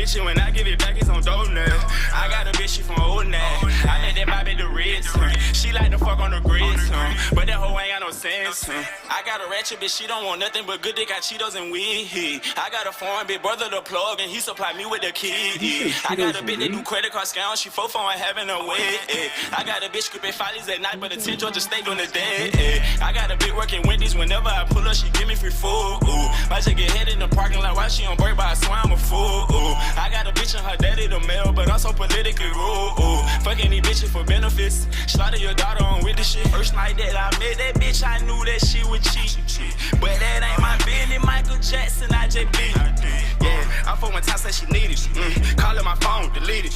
bitch, and when I give it back, it's on donut. I got a bitch, she from old Nat. I met that Bobby the Ritz. She like to fuck on the grits, but that hoe ain't got no sense. I got a ratchet bitch, she don't want nothing but good dick, got Cheetos and weed. I got a foreign big brother to plug, and he supply me with the key. I got a bitch that do credit card scam, she fofo and having a wig. I got a bitch scripting follies at night, but the 10 Georgia State on the day. I got a bitch working Wendy's, whenever I pull up, she give me free food. Might just get hit in the parking lot while she on break, but I swear I'm a fool. I got a bitch and her daddy the mail, but I'm so politically rude. Fucking these bitches for benefits. Slaughter your daughter on with the shit. First night that I met that bitch, I knew that she would cheat. But that ain't my business, Michael Jackson, I just beat it. Yeah, I'm for one time, said she needed it. Calling my phone, delete it.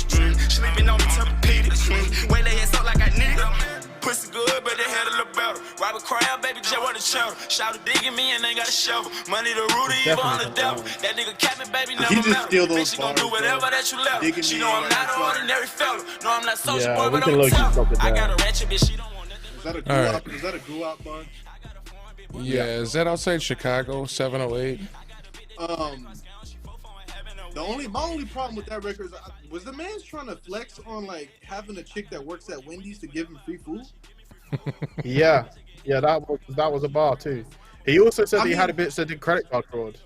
Sleeping on me, Tempur-Pedic. Wait, they ass up like I need it. Pussy good, but they had a little better. Robert Crab, baby, just want the cheddar. Shout to digging me and ain't got a shovel. Money to root evil on the devil. That nigga capping, baby, never met him. Bitch, she gon' do whatever that you left. She know I'm not an ordinary fella. No, I'm not social boy, but I'm tough. I got a ratchet bitch, she don't want nothing. Is that a guap bun? Yeah, is that outside Chicago, 708? My only problem with that record is, was the man's trying to flex on like having a chick that works at Wendy's to give him free food? Yeah, that was a bar too. He also said he had a bitch that did credit card fraud.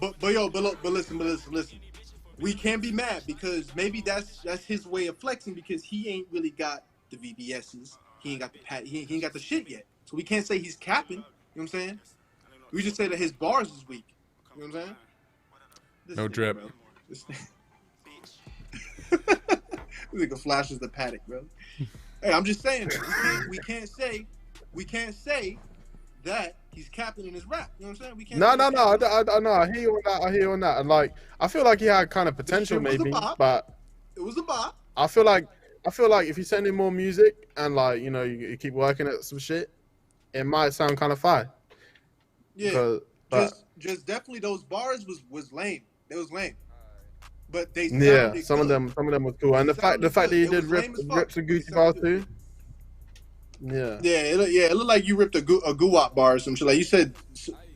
But listen. We can't be mad because maybe that's his way of flexing because he ain't really got the VBSs. He ain't got the he ain't got the shit yet. So we can't say he's capping. You know what I'm saying? We just say that his bars is weak. You know what I'm saying? No drip. This nigga flashes the paddock, bro. Hey, I'm just saying, we can't say that he's capping in his rap. You know what I'm saying? We can't. No. I hear you on that. And like, I feel like he had kind of potential, maybe, but it was a bop. I feel like if you send him more music and like, you know, you keep working at some shit, it might sound kind of fire. Yeah, but just definitely those bars was lame. It was lame. But they sounded some good. of them was cool, and the fact that he did rips and Gucci bars too. Yeah. It looked like you ripped a guwap bar or some shit. Like you said,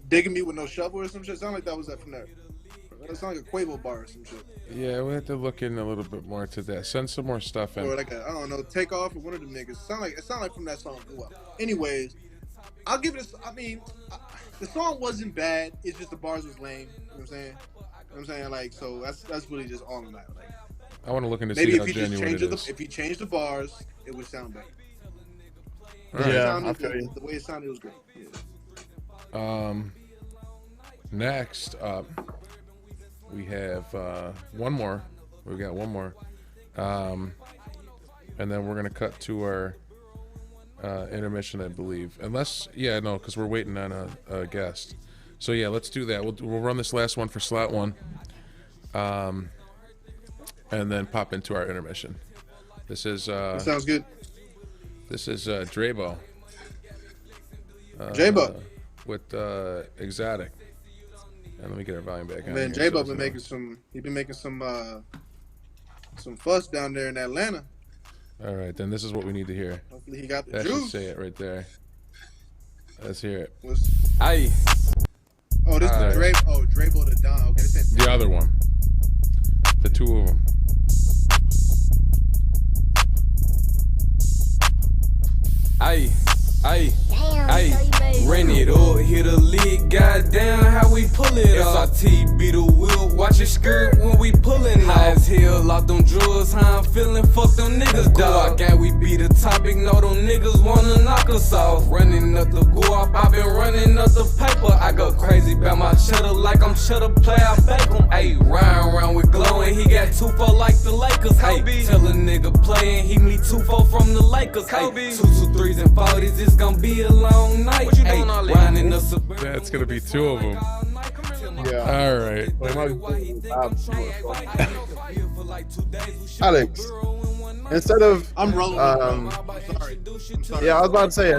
digging me with no shovel or some shit. It sounded like that was that from there. It sounded like a Quavo bar or some shit. Yeah, we have to look in a little bit more to that. Send some more stuff in. Or like I don't know, Take Off or one of them niggas. It sounded like from that song guwap. Anyways, I'll give it. The song wasn't bad. It's just the bars was lame. You know what I'm saying? I'm saying, like, so that's really just all of that. Like, I want to look into maybe see how genuine it is. If he changed the bars, it would sound better. Right. The way it sounded was great. Yeah. Next up, we have one more. We got one more, and then we're gonna cut to our intermission, I believe. Unless, because we're waiting on a guest. So yeah, let's do that. We'll run this last one for slot one, and then pop into our intermission. This is that sounds good. This is Drabo. J-Bo with Exotic. And let me get our volume back on. Man, J-Bo been making some fuss down there in Atlanta. All right, then this is what we need to hear. Hopefully he got the that juice. Should say it right there. Let's hear it. Aye. Oh, this is Drabo the Don. Okay, this the other one. The two of them. Aye. Ran it up, hit a lick, goddamn how we pull it off. SRT beat the wheel, watch it skirt when we pullin' high as hell off them drugs, how I'm feeling, fuck them niggas, dog. Got we be the topic, know them niggas wanna knock us off. Running up the go-up, I been running up the paper. I go crazy about my cheddar like I'm cheddar play, I bake 'em. Ayy, riding around with glowing, he got 2-4 like the Lakers. Ayy, tell a nigga playin', he need 2-4 from the Lakers. Ayy, 2-3s and 40s, it's gonna be a long night. What you doing all that? That's gonna be two of them. Yeah. All right. Alex, instead of I'm rolling. I'm sorry. Yeah, I was about to say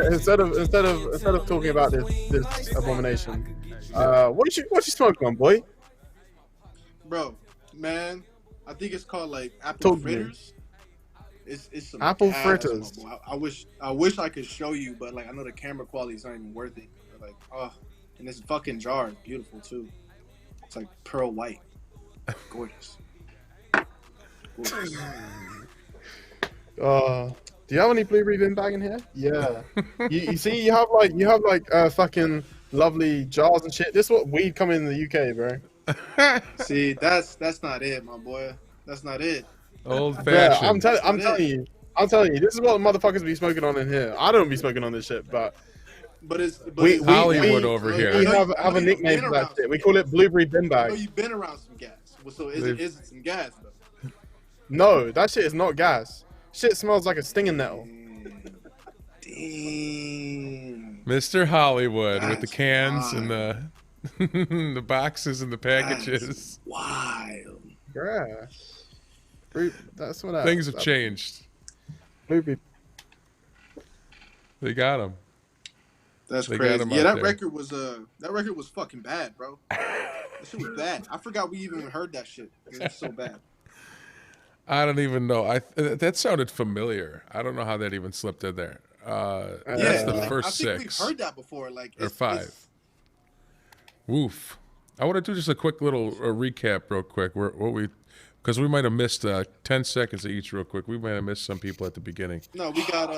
instead of talking about this abomination, what you smoking on, boy? Bro, man, I think it's called like apple fritters. It's some apple fritters. I wish I could show you, but like I know the camera quality is not even worth it. But, like, and this fucking jar is beautiful too. It's like pearl white. Gorgeous. Do you have any blueberry bin bag in here? Yeah. you see, you have like fucking lovely jars and shit. This is what weed come in the UK, bro. See, that's not it, my boy. That's not it. Old Yeah, fashioned. I'm telling you, this is what motherfuckers be smoking on in here. I don't be smoking on this shit, but we Hollywood over here. we have a nickname for that shit. We call it blueberry bin I know bag. you've been around some gas. Well, so is it some gas though? No, that shit is not gas. Shit smells like a stinging nettle. Damn. Mr. Hollywood with the That's cans and wild. the the boxes and the packages. That's wild. Yeah. That's what Things have changed. Blueberry. They got him. That's They got crazy. him Yeah, out that there. record was fucking bad, bro. That shit was bad. I forgot we even heard that shit. It was so bad. I don't even know. That sounded familiar. I don't know how that even slipped in there. That's the like, first I think six we've heard that before. Like or five. Woof. I want to do just a quick little recap, real quick. Because we might have missed 10 seconds of each, real quick. We might have missed some people at the beginning. No, we had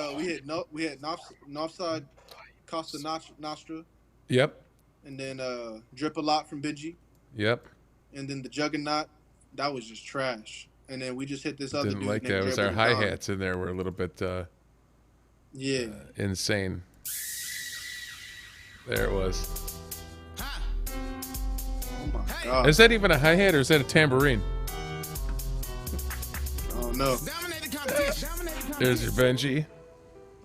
Northside, Costa Nostra, Yep. and then Drip a Lot from Benji, Yep. and then the Juggernaut. That was just trash. And then we just hit this other Didn't dude. like named that. It was Drip our and Don. hi-hats in there were a little bit Yeah. insane. There it was. Oh my god. Is that even a hi-hat or is that a tambourine? I don't know. There's your Benji.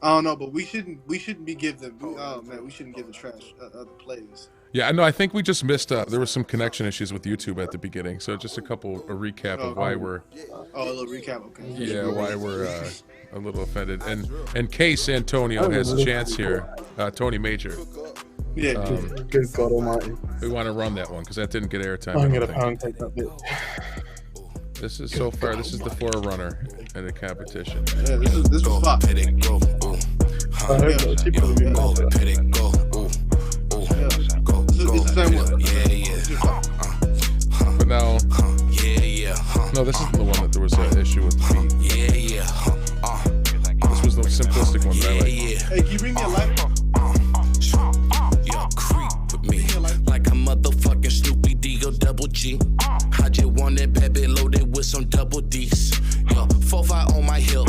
I don't know, but we shouldn't be giving them. Oh man, we shouldn't give the trash other plays. Yeah, I know. I think we just missed. There was some connection issues with YouTube at the beginning, so just a recap of why we're. Oh, a little recap. Okay. Yeah, why we're a little offended. And in case Antonio has a chance here, Tony Major, Yeah. Good God Almighty! we want to run that one because that didn't get airtime. I'm I gonna don't think. pound take that bit. This is so far. This is the forerunner in the competition. Yeah, this was fun. I hope those people will be mad at that. It's the same one. But now, no, this isn't the one that there was an issue with the beat. This was the simplistic one that I like. Hey, can you bring me a light? Creep with me like a motherfucking Snoopy D or Double G. I just want that bad bit loaded with some double D's. Yo, 4-5 on my hip.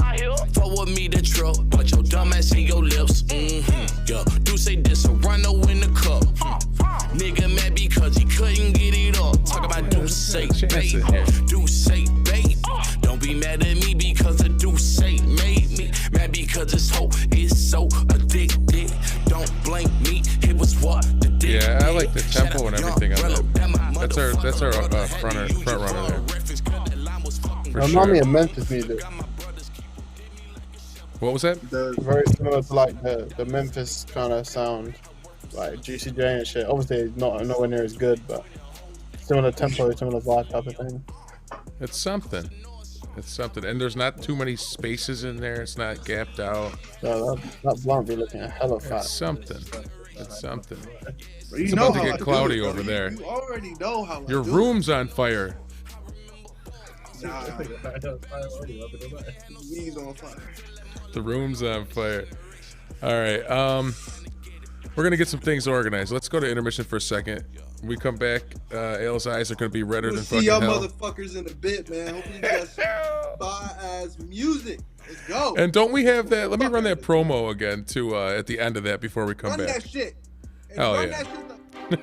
Forward me the truck, but your dumb ass in your lips. Yo, do say this a rhino in the cup. Nigga mad because he couldn't get it up. Talk about do say babe, do say babe. Don't be mad at me because the do say made me mad because this hoe is so addicted. Don't blame me, it was what the dick Yeah, I did. like the tempo and everything on that. That's our front runner there. For Remind me sure. of Memphis music. What was that? Very similar to like the Memphis kind of sound, like Juicy J and shit. Obviously, nowhere near as good, but similar tempo, similar vibe type of thing. It's something. It's something. And there's not too many spaces in there. It's not gapped out. So that blunt be looking hella fat. It's something. It's something. Bro, you It's know about to how get I do cloudy it, bro. over there. You already know how Your I do room's on fire. it. Nah, weed's on fire. The room's on fire. All right. We're gonna get some things organized. Let's go to intermission for a second. When we come back, Ale's eyes are gonna be redder We'll than see fucking y'all hell. motherfuckers in a bit, man. Hopefully you guys buy as music. Let's go. And don't we have that? Let me run that promo again too at the end of that before we come Run back. that shit. And Hell run yeah. that shit.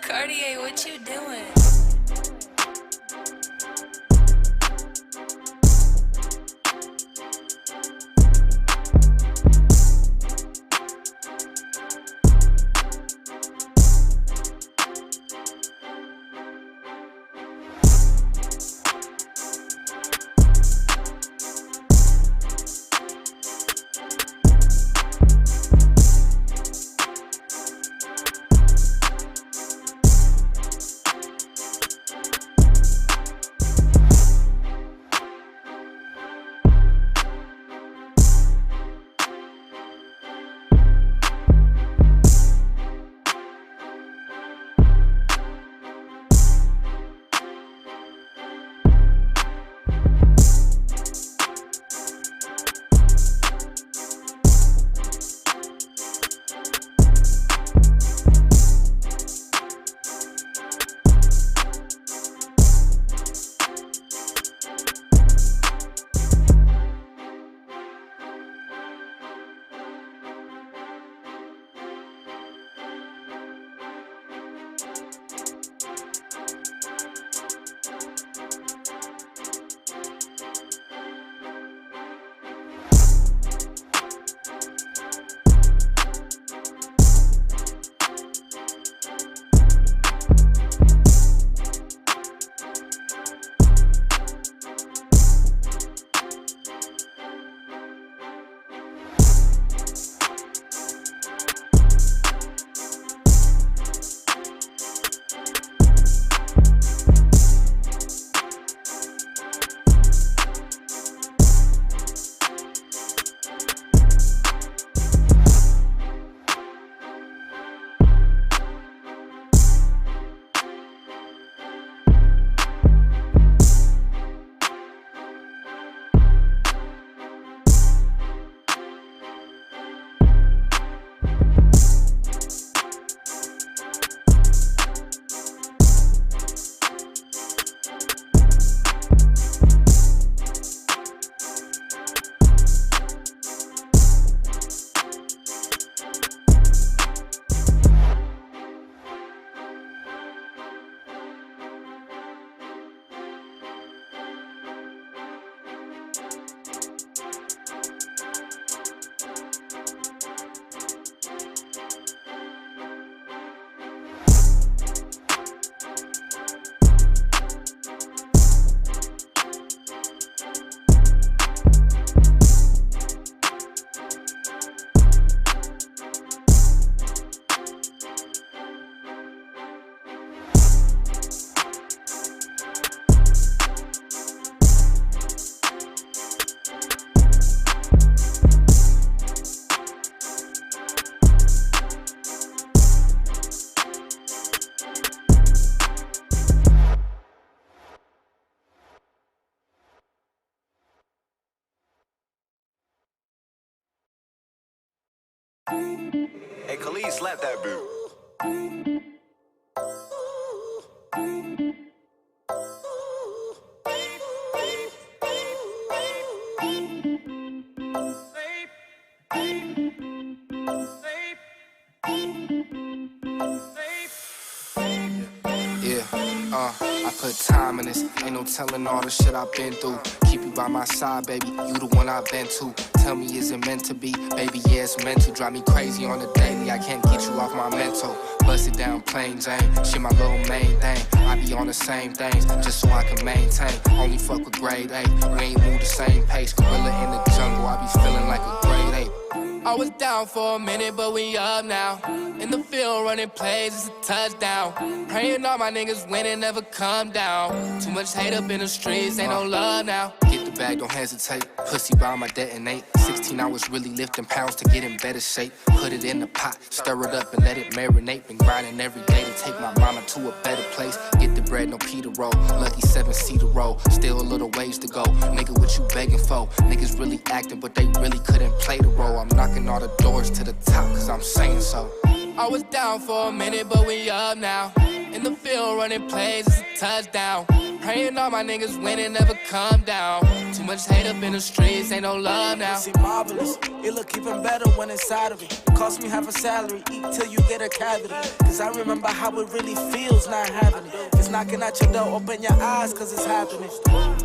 Cartier, what you doing? Slap that bitch. I put time in this, ain't no telling all the shit I've been through. Keep you by my side, baby, you the one I've been to. Tell me, is it meant to be? Baby, yeah, it's meant to. Drive me crazy on the daily, I can't get you off my mental. Bust it down, plain Jane, shit my little main thing. I be on the same things, just so I can maintain. Only fuck with grade A, we ain't move the same pace. Gorilla in the jungle, I be feeling like a grade A. I was down for a minute, but we up now. In the field running plays, it's a touchdown. Praying all my niggas win and never come down. Too much hate up in the streets, ain't no love now. Get the bag, don't hesitate. Pussy bomb, I detonate. 16 hours really lifting pounds to get in better shape. Put it in the pot, stir it up and let it marinate. Been grinding every day to take my mama to a better place. Get the bread, no Peter roll. Lucky 7-seater roll. Still a little ways to go. Nigga, what you begging for? Niggas really acting, but they really couldn't play the role. I'm knocking all the doors to the top, cause I'm saying so. I was down for a minute, but we up now. In the field running plays, it's a touchdown. Praying all my niggas win and never come down. Too much hate up in the streets, ain't no love now. See, marvelous, it look even better when inside of it. Cost me half a salary, eat till you get a cavity. Cause I remember how it really feels not having it. It's knocking at your door, open your eyes cause it's happening.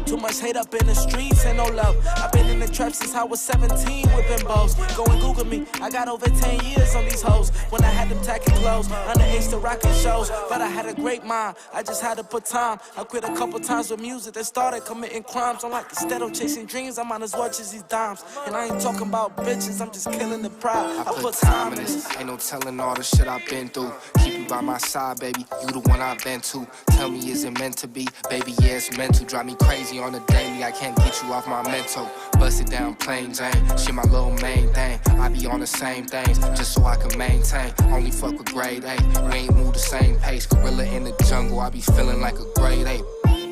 Too much hate up in the streets, ain't no love. I've been in the trap since I was 17 whipping bows. Go and Google me, I got over 10 years on these hoes. When I had them tacky clothes, underage to rockin' shows. But I had a great mind, I just had to put time. I quit a couple times with music that started committing crimes. I'm like, instead of chasing dreams, I might as well chase these dimes. And I ain't talking about bitches, I'm just killing the pride. I put time in this, ain't no telling all the shit I've been through. Keep you by my side, baby, you the one I've been to. Tell me, is it meant to be? Baby, yeah, it's meant to. Drive me crazy on the daily, I can't get you off my mental. Bust it down, plain Jane, shit my little main thing. I be on the same things, just so I can maintain. Only fuck with grade A, we ain't move the same pace. Gorilla in the jungle, I be feeling like a grade A.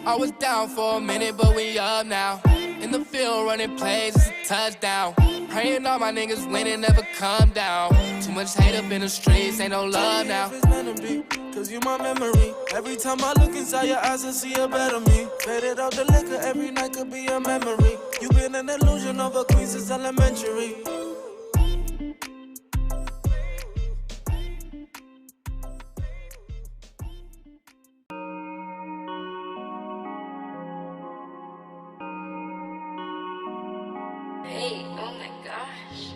I was down for a minute, but we up now. In the field running plays, it's a touchdown. Praying all my niggas win and never come down. Too much hate up in the streets, ain't no love now. If it's meant to be, cause you my memory. Every time I look inside your eyes, I see a better me. Faded out the liquor, every night could be a memory. You been an illusion of a queen since elementary. Hey, oh my gosh.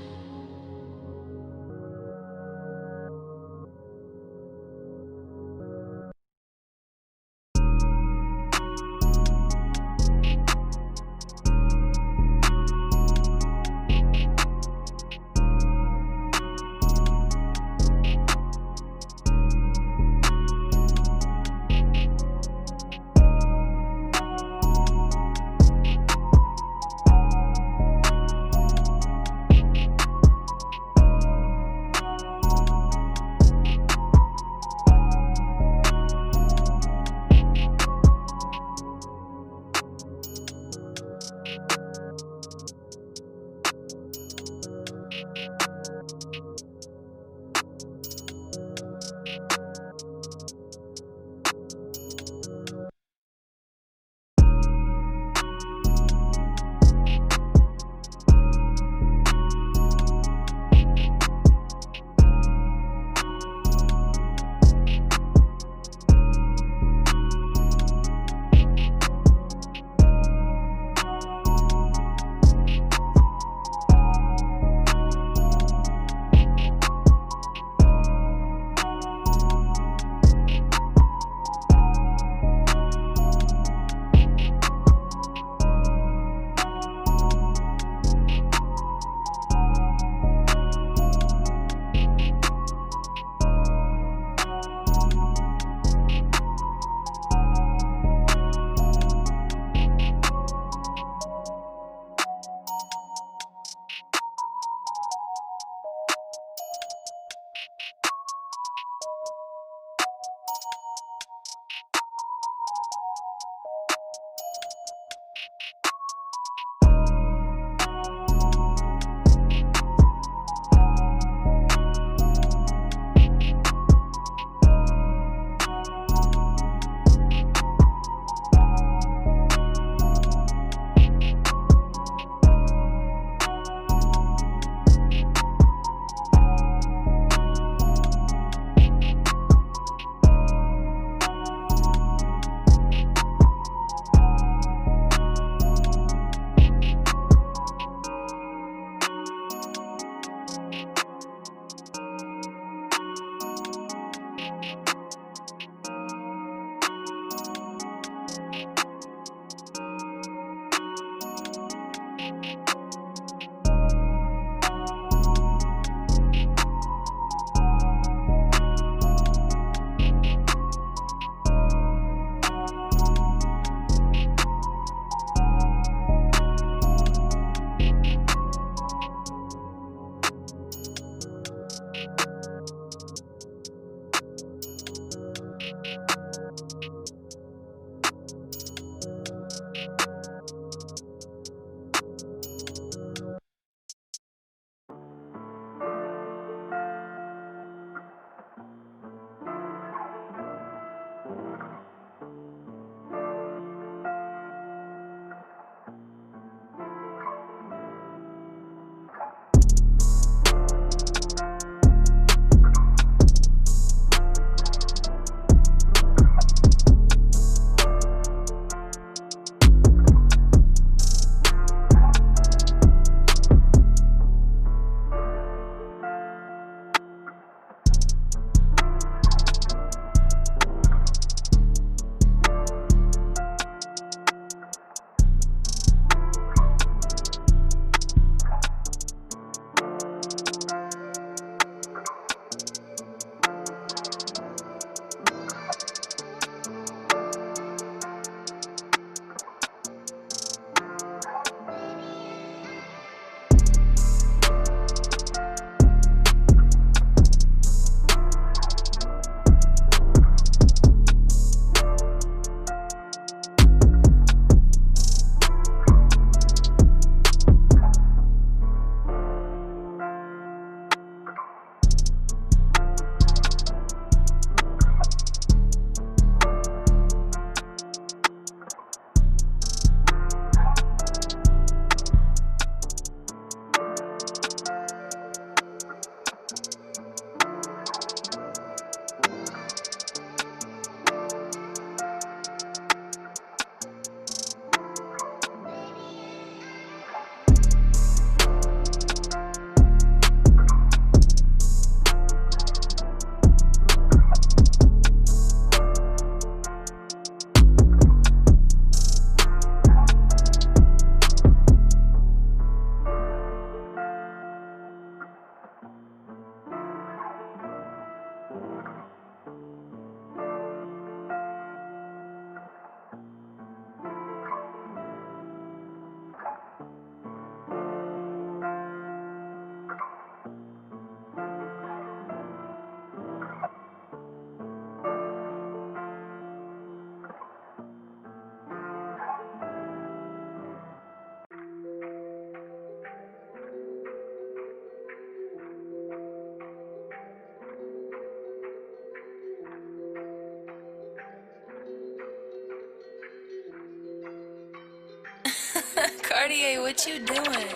Cartier, what you doing?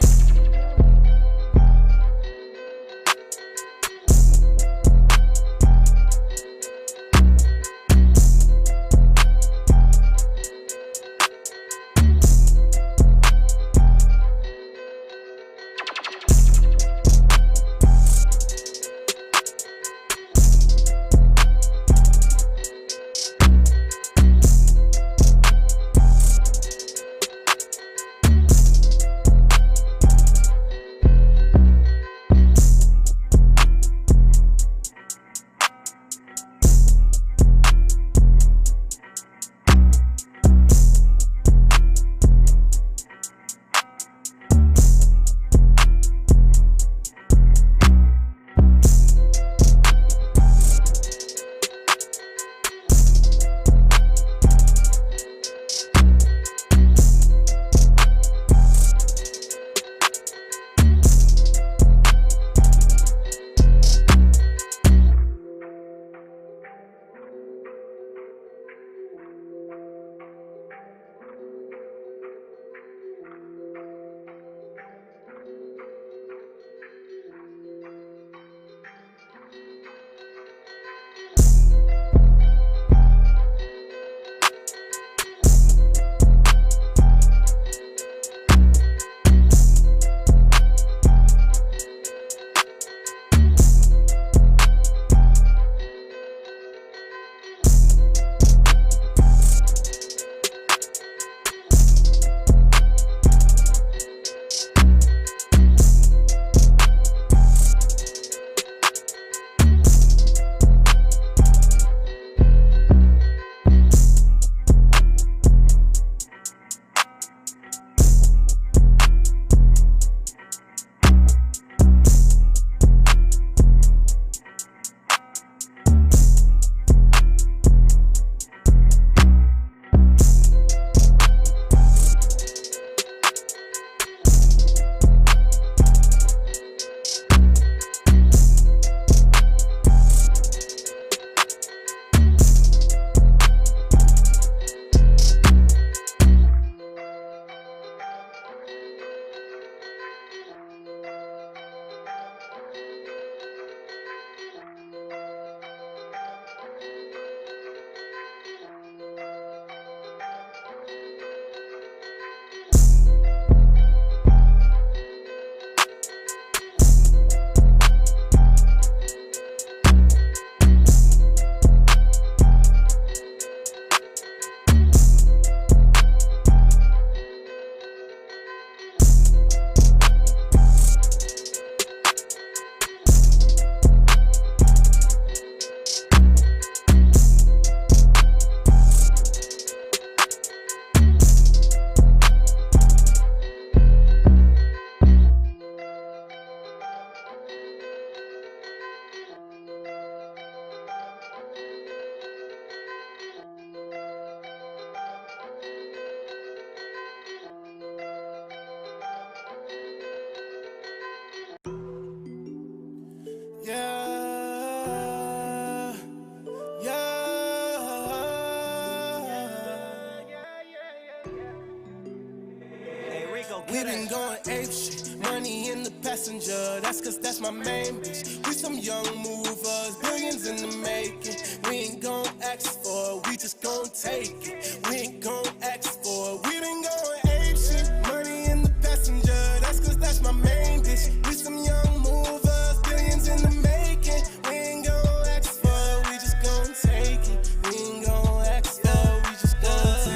We been going ape shit, money in the passenger, that's cause that's my main bitch. We some young movers, billions in the making. We ain't gon' ask for it, we just gon' take it. We ain't gon' ask for it, we been going ape shit, money in the passenger, that's cause that's my main bitch. We some young movers, billions in the making. We ain't gon' ask for it, we just gon' take it. We ain't gon' ask for it, we just gon' take it.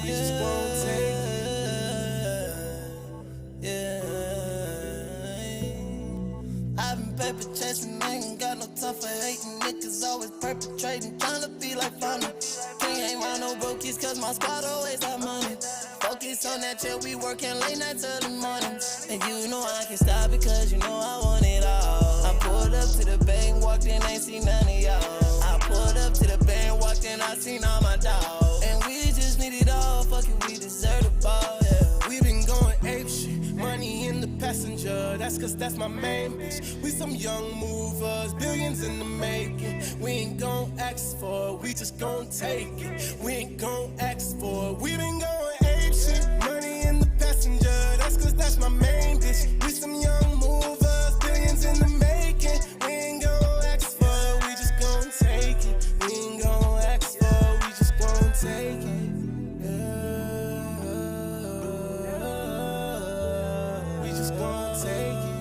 We just gon' take it. I've been paper chasing, I ain't got no time for hating. Niggas always perpetrating, tryna be like Fonny. King ain't round no brokies, cause my squad always have money. Focus on that chill, we working late night till the morning. And you know I can stop because you know I want it all. I pulled up to the bank, walked in, ain't seen none of y'all. I pulled up to the bank, walked in, I seen all my dogs. And we just need it all, fuck it, we deserve the ball, yeah. We been going ape shit, money in the passenger, that's cause that's my main bitch. We some young movers, billions in the making. We ain't gon' ask for it, we just gon' take it. We ain't gon' ask for it, we been going ape shit. Money in the passenger, that's cause that's my main bitch. We some young movers, billions in the making. We ain't gon' ask for it, we just gon' take it. We ain't gon' ask for it, we just gon' take it. We just gon' take it.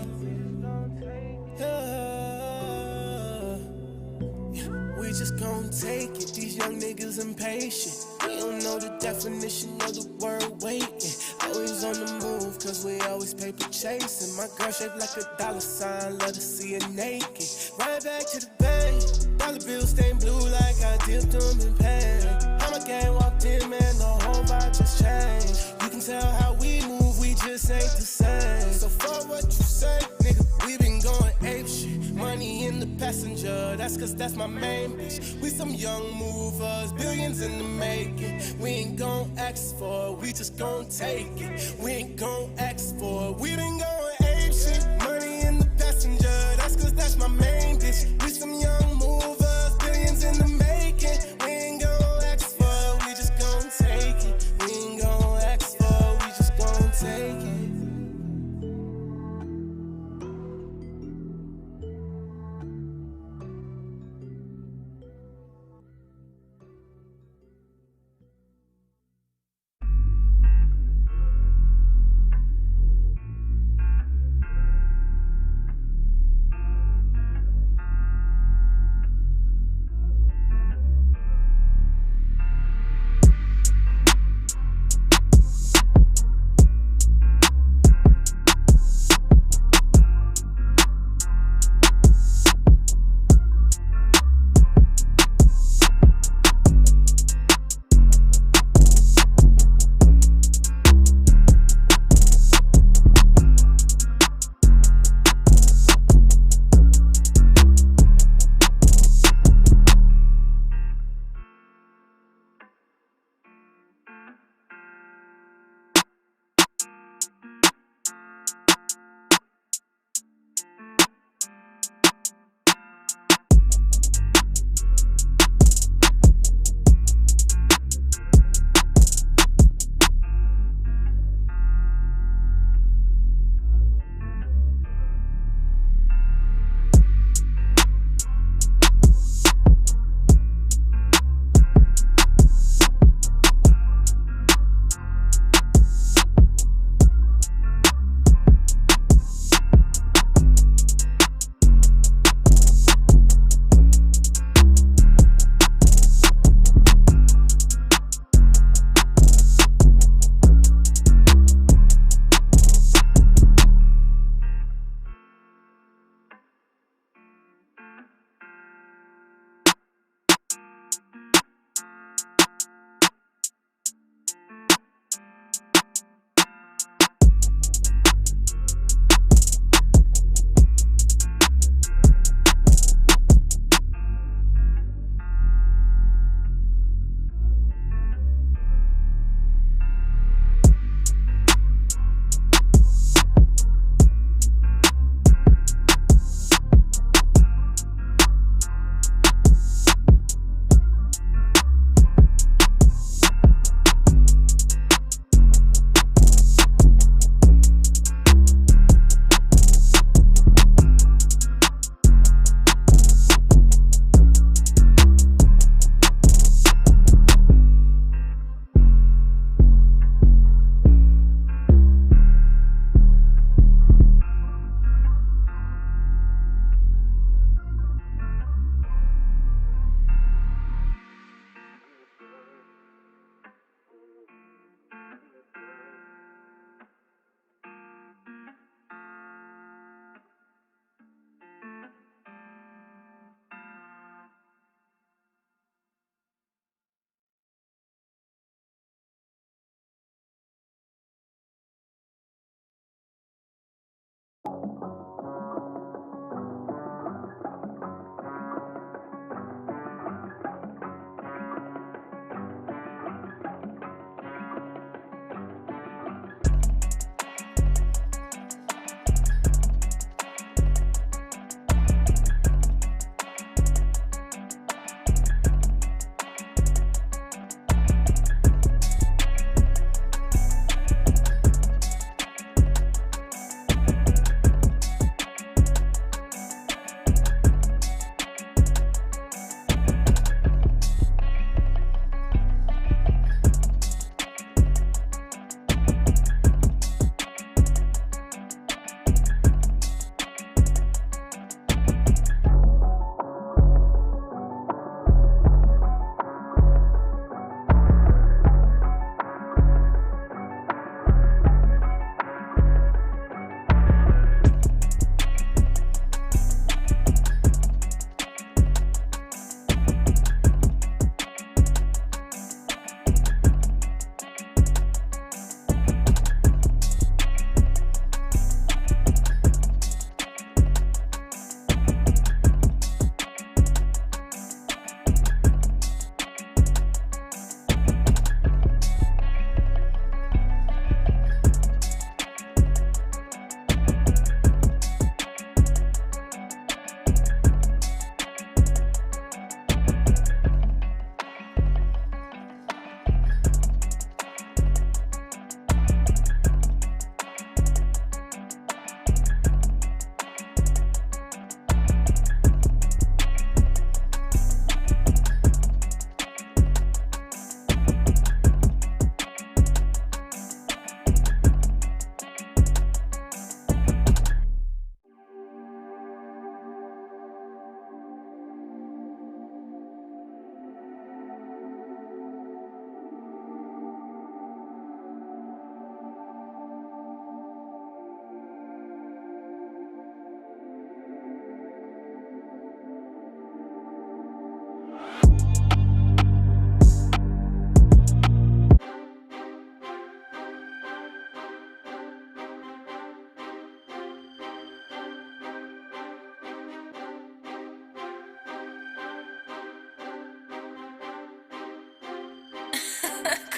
We just gon' take it. These young niggas impatient. We don't know the definition of the word waiting. Always on the move, cause we always paper chasing. My girl shaped like a dollar sign, love to see her naked. Right back to the bank. Dollar bills stained blue like I dipped them in pain. How my gang walked in, man, the whole vibe just changed. You can tell how we move, we just ain't the same. So fuck what you say, nigga, we been going ape shit. Money in the passenger, that's cause that's my main bitch. We some young movers, billions in the making. We ain't gon' ask for it, we just gon' take it. We ain't gon' ask for it, we been going ape shit. Money in the passenger, that's cause that's my main bitch. We some young movers, billions in the making. We ain't gon' ask for it, we just gon' take it. We ain't gon' ask for it, we just gon' take it.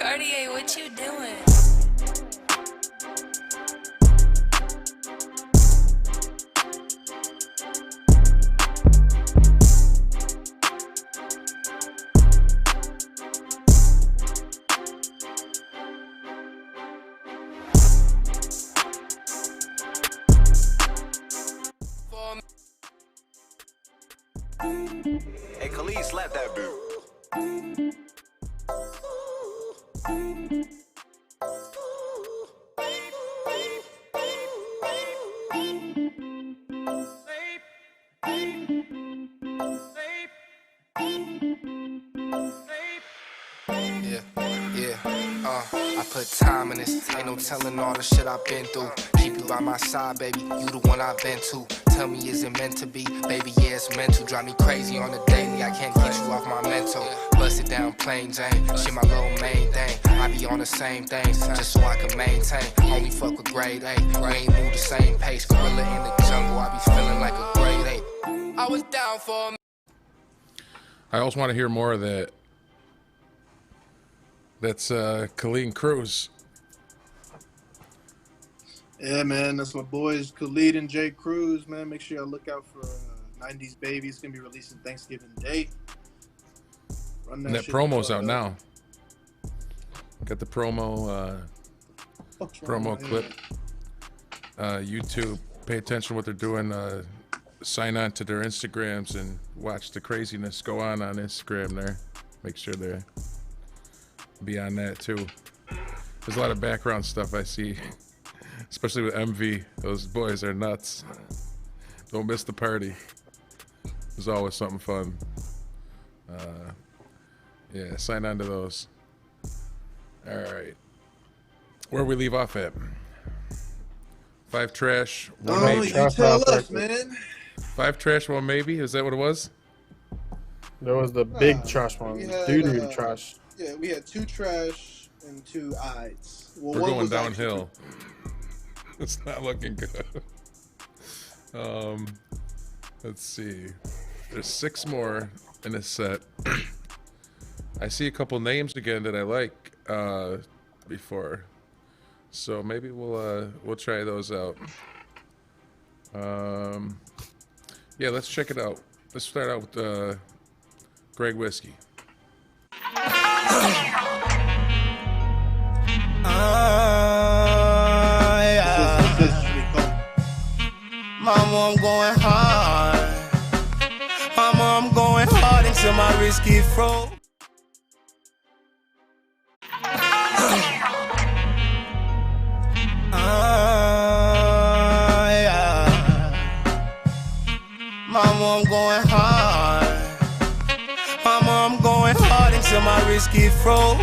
Cartier, what you doing? Hey, Khalid, slap that boot. I put time in this. Ain't no telling all the shit I've been through. Keep you by my side, baby. You the one I've been to. Tell me, is it meant to be? Baby, yeah, it's meant to. Drive me crazy on the daily. I can't get you off my mental. Bust it down, plain Jane. Shit, my little main thing. I be on the same things just so I can maintain. Only fuck with grade A. We ain't move the same pace. Gorilla in the jungle. I be feeling like a grade A. I was down for a I also want to hear more of that. That's Khalid Cruz. Yeah, man, that's my boys, Khalid and Jay Cruz, man. Make sure y'all look out for 90s Baby. It's going to be releasing Thanksgiving Day. Run That shit promo's out up. now. Got the promo clip. YouTube, pay attention to what they're doing. Sign on to their Instagrams and watch the craziness go on Instagram there. Make sure they're be on that too. There's a lot of background stuff I see, especially with MV. Those boys are nuts. Don't miss the party. There's always something fun. Yeah, sign on to those. All right. Where we leave off at? 5 trash, 1 Oh, maybe. you tell us, man. 5 trash, 1 maybe. Is that what it was? There was the big trash one. we had, Doo-doo trash. Yeah, we had 2 trash and 2 Ides. Well, We're one going was actually downhill. It's not looking good. Let's see. There's 6 more in this set. I see a couple names again that I like before, so maybe we'll try those out. Yeah, let's check it out. Let's start out with Greg Whiskey. Mama, I'm going hard. Mama, I'm going hard until my wrist get froze. Mama, I'm going hard. Mama, I'm going hard until my wrist get froze.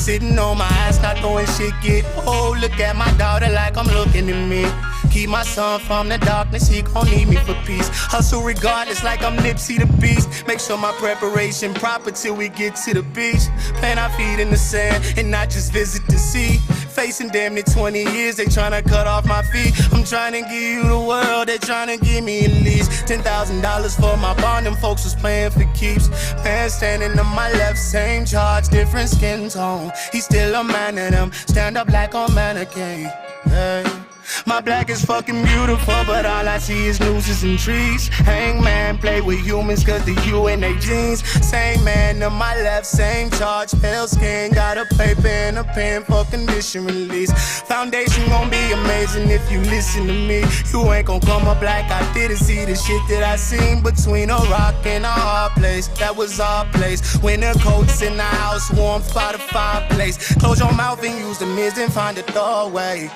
Sitting on my ass, not throwing shit, get old. Look at my daughter like I'm looking at me. Keep my son from the darkness, he gon' need me for peace. Hustle regardless like I'm Nipsey the Beast. Make sure my preparation proper till we get to the beach. Plant our feet in the sand and not just visit the sea. Facing damn near 20 years, they tryna cut off my feet. I'm tryna give you the world, they tryna give me at least $10,000 for my bond. Them folks was playing for keeps. Man standing on my left, same charge, different skin tone. He's still a man of them, stand up like a mannequin. Yeah. My black is fucking beautiful, but all I see is nooses and trees. Hangman play with humans cause the U in they jeans. Same man to my left, same charge, pale skin. Got a paper and a pen for condition release. Foundation gon' be amazing if you listen to me. You ain't gon' come up like I didn't see the shit that I seen between a rock and a hard place. That was our place. Winter coats in the house, warmth by the fireplace. Close your mouth and use the mirrors and find a doorway.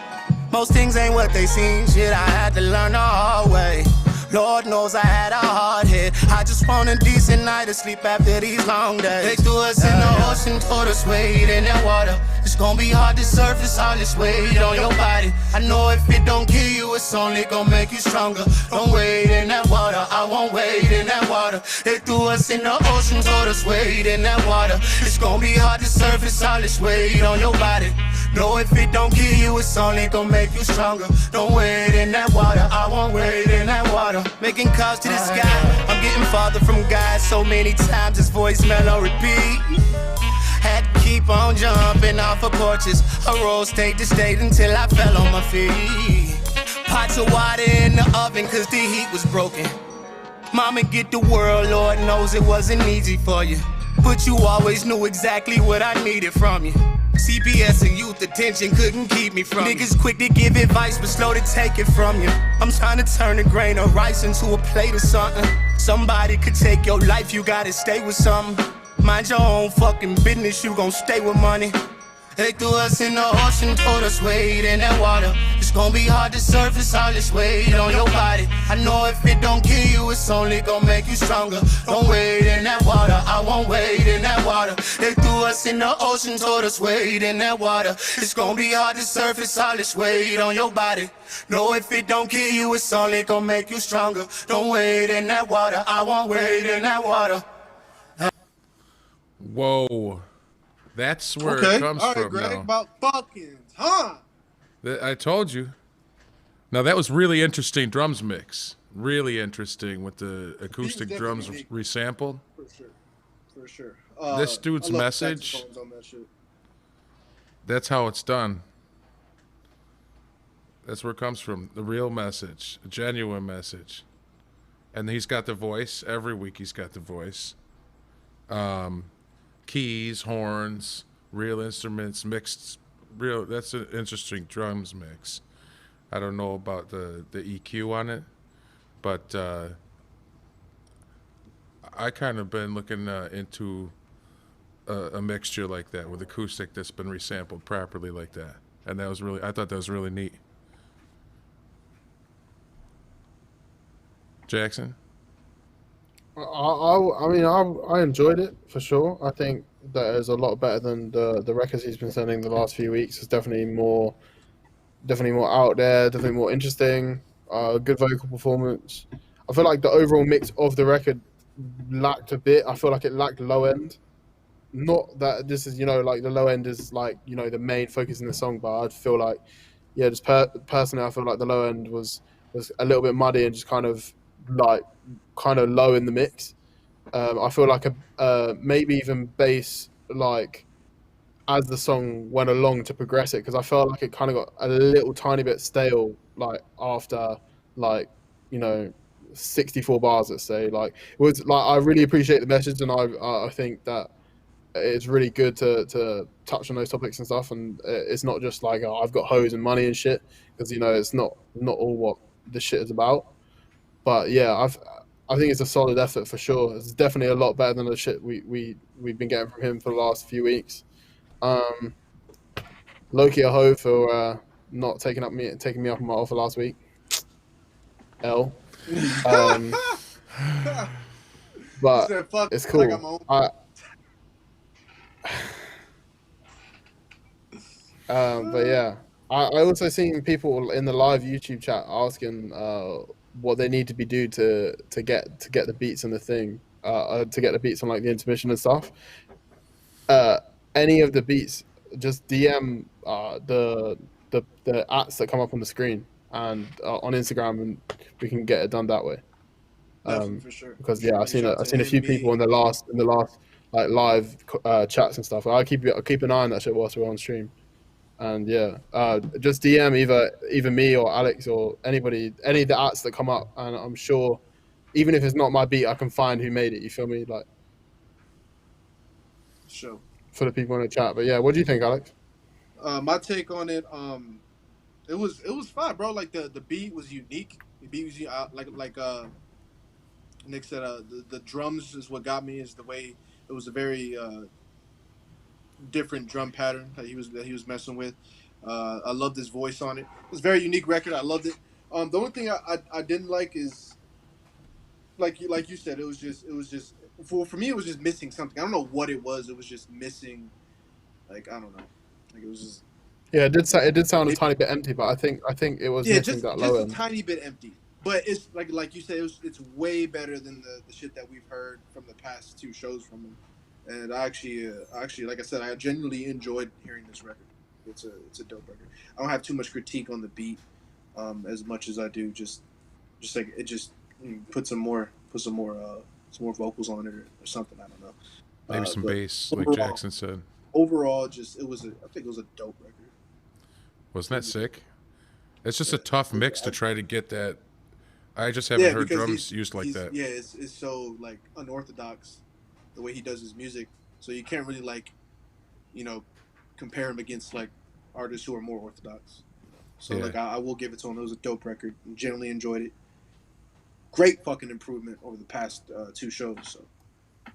Most things ain't what they seem, shit I had to learn the hard way. Lord knows I had a hard hit. I just want a decent night of sleep after these long days. They threw us in the ocean, told us wade in that water. It's gonna be hard to surface all this weight on your body. I know if it don't kill you, it's only gonna make you stronger. Don't wade in that water, I won't wade in that water. They threw us in the ocean, told us wade in that water. It's gonna be hard to surface all this weight on your body. No, if it don't kill you, it's only gonna make you stronger. Don't wade in that water, I won't wade in that water. Making calls to the sky, I'm getting farther from God. So many times his voicemail on repeat. Had to keep on jumping off of porches. I rose state to state until I fell on my feet. Pots of water in the oven cause the heat was broken. Mama get the world, Lord knows it wasn't easy for you. But you always knew exactly what I needed from you. CPS and youth attention couldn't keep me from niggas quick to give advice but slow to take it from you. I'm trying to turn a grain of rice into a plate of something. Somebody could take your life, you gotta stay with something. Mind your own fucking business, you gon' stay with money. They threw us in the ocean, told us wade in that water. It's gonna be hard to surface all this weight on your body. I know if it don't kill you, it's only gonna make you stronger. Don't wade in that water, I won't wade in that water. They threw us in the ocean, told us wade in that water. It's gonna be hard to surface all this weight on your body. Know if it don't kill you, it's only gonna make you stronger. Don't wade in that water, I won't wade in that water. Whoa. That's where Okay, it comes all right, from Greg, now. about fucking time. I told you. Now that was really interesting drums mix. Really interesting with the acoustic drums definitely resampled. For sure, for sure. This dude's I love message. saxophones on that shit. That's how it's done. That's where it comes from. The real message, a genuine message. And he's got the voice. Every week he's got the voice. Keys, horns, real instruments mixed. Real. That's an interesting drums mix. I don't know about the EQ on it, but I kind of been looking into a mixture like that with acoustic that's been resampled properly like that, and that was really. I thought that was really neat. Jackson. I mean, I enjoyed it for sure. I think that is a lot better than the records he's been sending the last few weeks. It's definitely more out there, definitely more interesting. Good vocal performance. I feel like the overall mix of the record lacked a bit. I feel like it lacked low end. Not that this is, like the low end is like, the main focus in the song, but I feel like, yeah, just personally, I feel like the low end was a little bit muddy and just kind of low in the mix. I feel like maybe even bass, like as the song went along to progress it, because I felt like it kind of got a little tiny bit stale, like after 64 bars, let's say. Like it was like, I really appreciate the message, and I think that it's really good to touch on those topics and stuff, and it's not just like, oh, I've got hoes and money and shit, because it's not all what this shit is about. But yeah, I think it's a solid effort for sure. It's definitely a lot better than the shit we've been getting from him for the last few weeks. Loki a hoe for not taking me up on my offer last week. L. But Said, "Fuck, it's cool. like I'm home." But yeah, I also seen people in the live YouTube chat asking what they need to be do to get the beats on the thing, to get the beats on like the intermission and stuff. Any of the beats, just DM the ats that come up on the screen and on Instagram, and we can get it done that way. For sure. Because yeah, I've seen a few people in the last like live chats and stuff. I keep an eye on that shit whilst we're on stream. And yeah, just DM either me or Alex or anybody, any of the arts that come up, and I'm sure, even if it's not my beat, I can find who made it. You feel me? Like, Sure. For the people in the chat. But yeah, what do you think, Alex? My take on it, it was fine, bro. Like the beat was unique. The beat was like Nick said. The drums is what got me. Is the way it was a very different drum pattern that he was messing with. I loved his voice on it. It was a very unique record. I loved it. The only thing I didn't like is like you said, it was just for me it was just missing something. I don't know what it was. It was just missing, like, I don't know. Like it was just, yeah, it did sound a tiny bit empty, but I think it was missing that low end. Just a tiny bit empty. But it's like you said, it's way better than the shit that we've heard from the past two shows from him. And I actually, like I said, I genuinely enjoyed hearing this record. It's a dope record. I don't have too much critique on the beat, as much as I do just like it just put some more vocals on it or something. I don't know. Maybe some but bass, like overall- Jackson said. Overall, just I think it was a dope record. Wasn't that sick? It's just a tough mix to try to get that. I just haven't heard because drums used like that. Yeah, it's so like unorthodox the way he does his music. So you can't really like, compare him against like artists who are more orthodox. So Yeah. like I will give it to him. It was a dope record. Generally enjoyed it. Great fucking improvement over the past 2 shows. So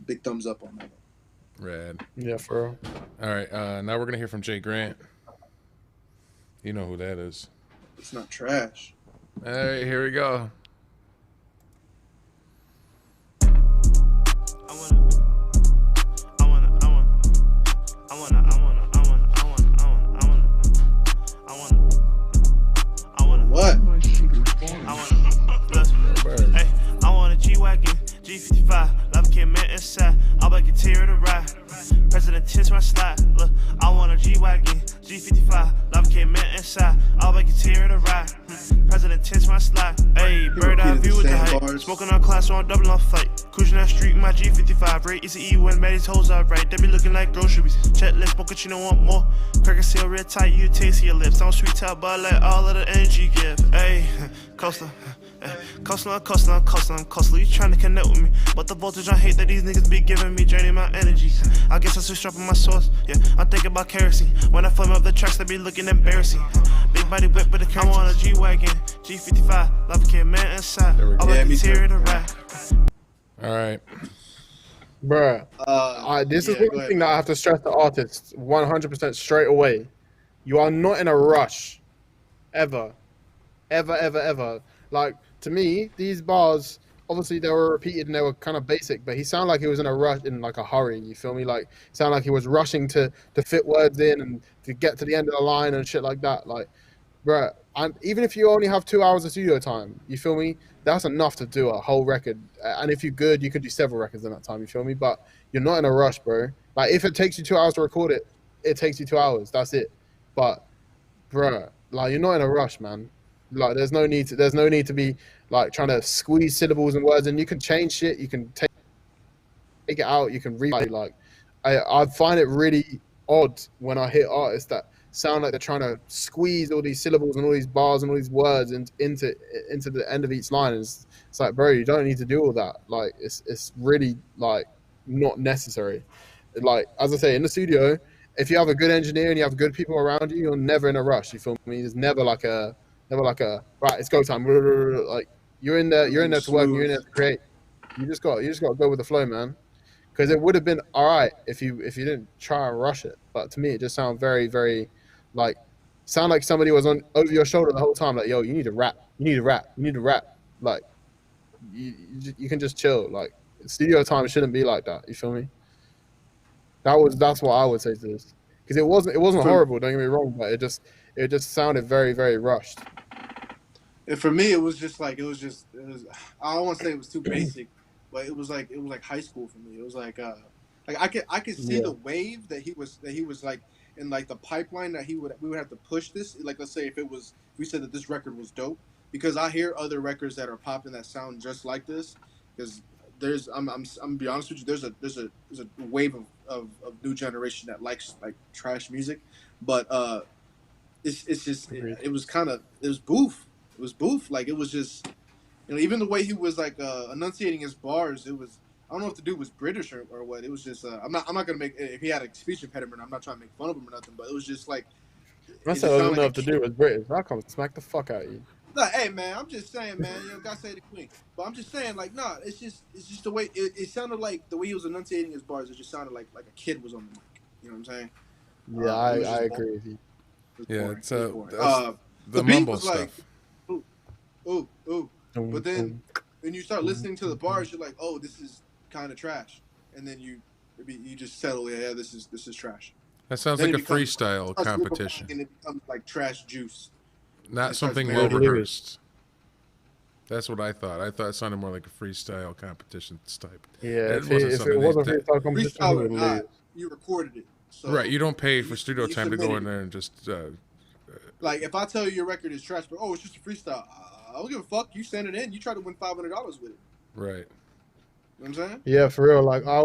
big thumbs up on that one. Rad. Yeah, for real. All right, now we're gonna hear from Jay Grant. You know who that is. It's not trash. All right, here we go. What? Hey, I want a G-Wagon, G55, love can man inside, I'll make a tear to ride. President Tiss my slide, look, I want a G-Wagon, G55, love can man inside, I'll make a tear to ride. President Tiss my slide, hey, bird eye repeated view the with the same height, bars. smoking on class on double on flight, cruising that street, my G55, rate is E when Maddie's hoes are right, they be looking like groceries, checklist, Bocacino want more, Cracker seal real tight, you taste your lips, I'm sweet top, but I let all of the energy give, hey, coaster. Coastal, you tryna connect with me, but the voltage I hate that these niggas be giving me, draining my energy. I guess I switched up on my source, yeah. I'm thinking about kerosene. When I flame up the tracks, they be looking embarrassing. Big body whip with a camera on a G-Wagon, G55, love kid man inside. There we go. I'll Yeah, let me the tear too. in the ride. All right. Bruh, this is yeah, one go ahead, thing that I have to stress to artists 100% straight away. You are not in a rush. Ever. Like, to me, these bars, obviously they were repeated and they were kind of basic, but he sounded like he was in a rush, in like a hurry, you feel me? Like, sounded like he was rushing to fit words in and to get to the end of the line and shit like that. Like, bruh, and even if you only have 2 hours of studio time, you feel me? That's enough to do a whole record. And if you're good, you could do several records in that time, you feel me? But you're not in a rush, bro. Like, if it takes you 2 hours to record it, it takes you 2 hours. That's it. But, bruh, like, you're not in a rush, man. Like, there's no need to be like trying to squeeze syllables and words, and you can change shit. You can take it out. You can rewrite. Like, I find it really odd when I hear artists that sound like they're trying to squeeze all these syllables and all these bars and all these words into the end of each line. And it's like, bro, you don't need to do all that. Like, it's really like not necessary. Like, as I say, in the studio, if you have a good engineer and you have good people around you, you're never in a rush. You feel me? There's never like a right, it's go time. Like, you're in there to work, you're in there to create. You just got to go with the flow, man. Because it would have been all right if you didn't try and rush it. But to me, it just sounded very, very like somebody was on over your shoulder the whole time. Like, yo, you need to rap. Like, you can just chill. Like, studio time shouldn't be like that. You feel me? That's what I would say to this. Because it wasn't horrible. Don't get me wrong, but it just sounded very, very rushed. And for me, it was. I don't want to say it was too basic, but it was like high school for me. It was like I could see the wave that he was like in like the pipeline that we would have to push this. Like, let's say if we said that this record was dope, because I hear other records that are popping that sound just like this. Because I'm gonna be honest with you, there's a wave of new generation that likes like trash music, but it's just it was boof. It was boof. Like, it was just, even the way he was like enunciating his bars, it was, I don't know if the dude was British or what. It was just I'm not gonna make, if he had a speech impediment, I'm not trying to make fun of him or nothing, but it was just like, I said all you know if the dude was British. I'll come smack the fuck out of you. Nah, hey man, I'm just saying, man. God save the queen. But I'm just saying, like, nah, it's just the way it sounded like the way he was enunciating his bars. It just sounded like a kid was on the mic. You know what I'm saying? Yeah, I agree with you. Yeah, it's the the mumble was stuff. like, ooh. But then when you start listening to the bars, you're like, oh, this is kind of trash. And then you just settle, yeah, this is trash. That sounds Then like a it becomes- freestyle starts competition, and it becomes like trash juice. not it starts something playing well over rehearsed. That's what I thought. I thought it sounded more like a freestyle competition type. Yeah, if wasn't it something wasn't that- freestyle competition, he Freestyle or would not, lose. you recorded it. So Right, you don't pay for studio you time to go submitted in there and just. like, if I tell you your record is trash, but it's just a freestyle, I don't give a fuck. You send it in. You try to win $500 with it. Right. You know what I'm saying? Yeah, for real. Like, I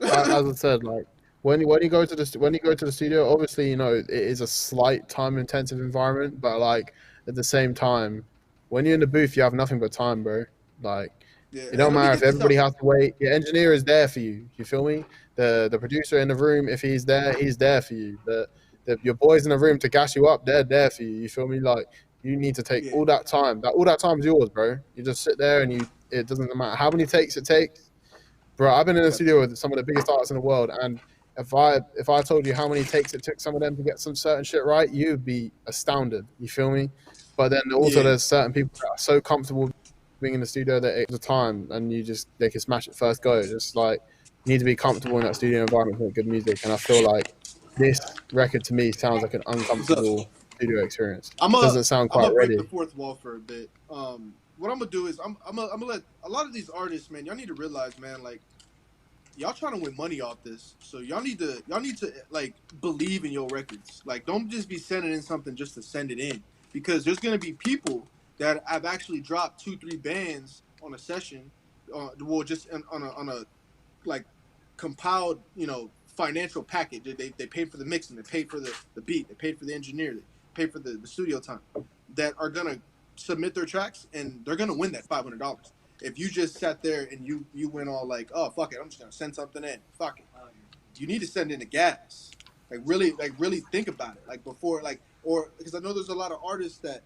As I said, like when you go to the studio, obviously it is a slight time intensive environment, but like at the same time, when you're in the booth, you have nothing but time, bro. Like Yeah, it and don't let me matter get if this everybody out. has to wait. Your engineer is there for you. You feel me? The producer in the room, if he's there for you. Your boys in the room to gas you up, they're there for you. You feel me? Like you need to take Yeah, all that time. All that time is yours, bro. You just sit there and it doesn't matter how many takes it takes. Bro, I've been in the studio with some of the biggest artists in the world, and if I told you how many takes it took some of them to get some certain shit right, you'd be astounded. You feel me? But then also yeah. there's certain people that are so comfortable being in the studio that it's a time and they can smash it first go. Just like you need to be comfortable in that studio environment to make good music. And I feel like this record to me sounds like an What's up? uncomfortable studio experience. I'm It doesn't sound quite gonna break the ready. fourth wall for a bit. What I'm gonna do is I'm gonna let a lot of these artists, man. Y'all need to realize, man, like y'all trying to win money off this, so y'all need to like believe in your records. Like, don't just be sending in something just to send it in, because there's gonna be people that have actually dropped 2-3 bands on a session, well, just on a like compiled, financial package. They paid for the mixing, they paid for the beat, they paid for the engineer, they paid for the studio time. That are gonna submit their tracks and they're gonna win that $500. If you just sat there and you went all like, oh fuck it, I'm just gonna send something in. Fuck it. You need to send in the gas. Like really think about it. Like before, or because I know there's a lot of artists that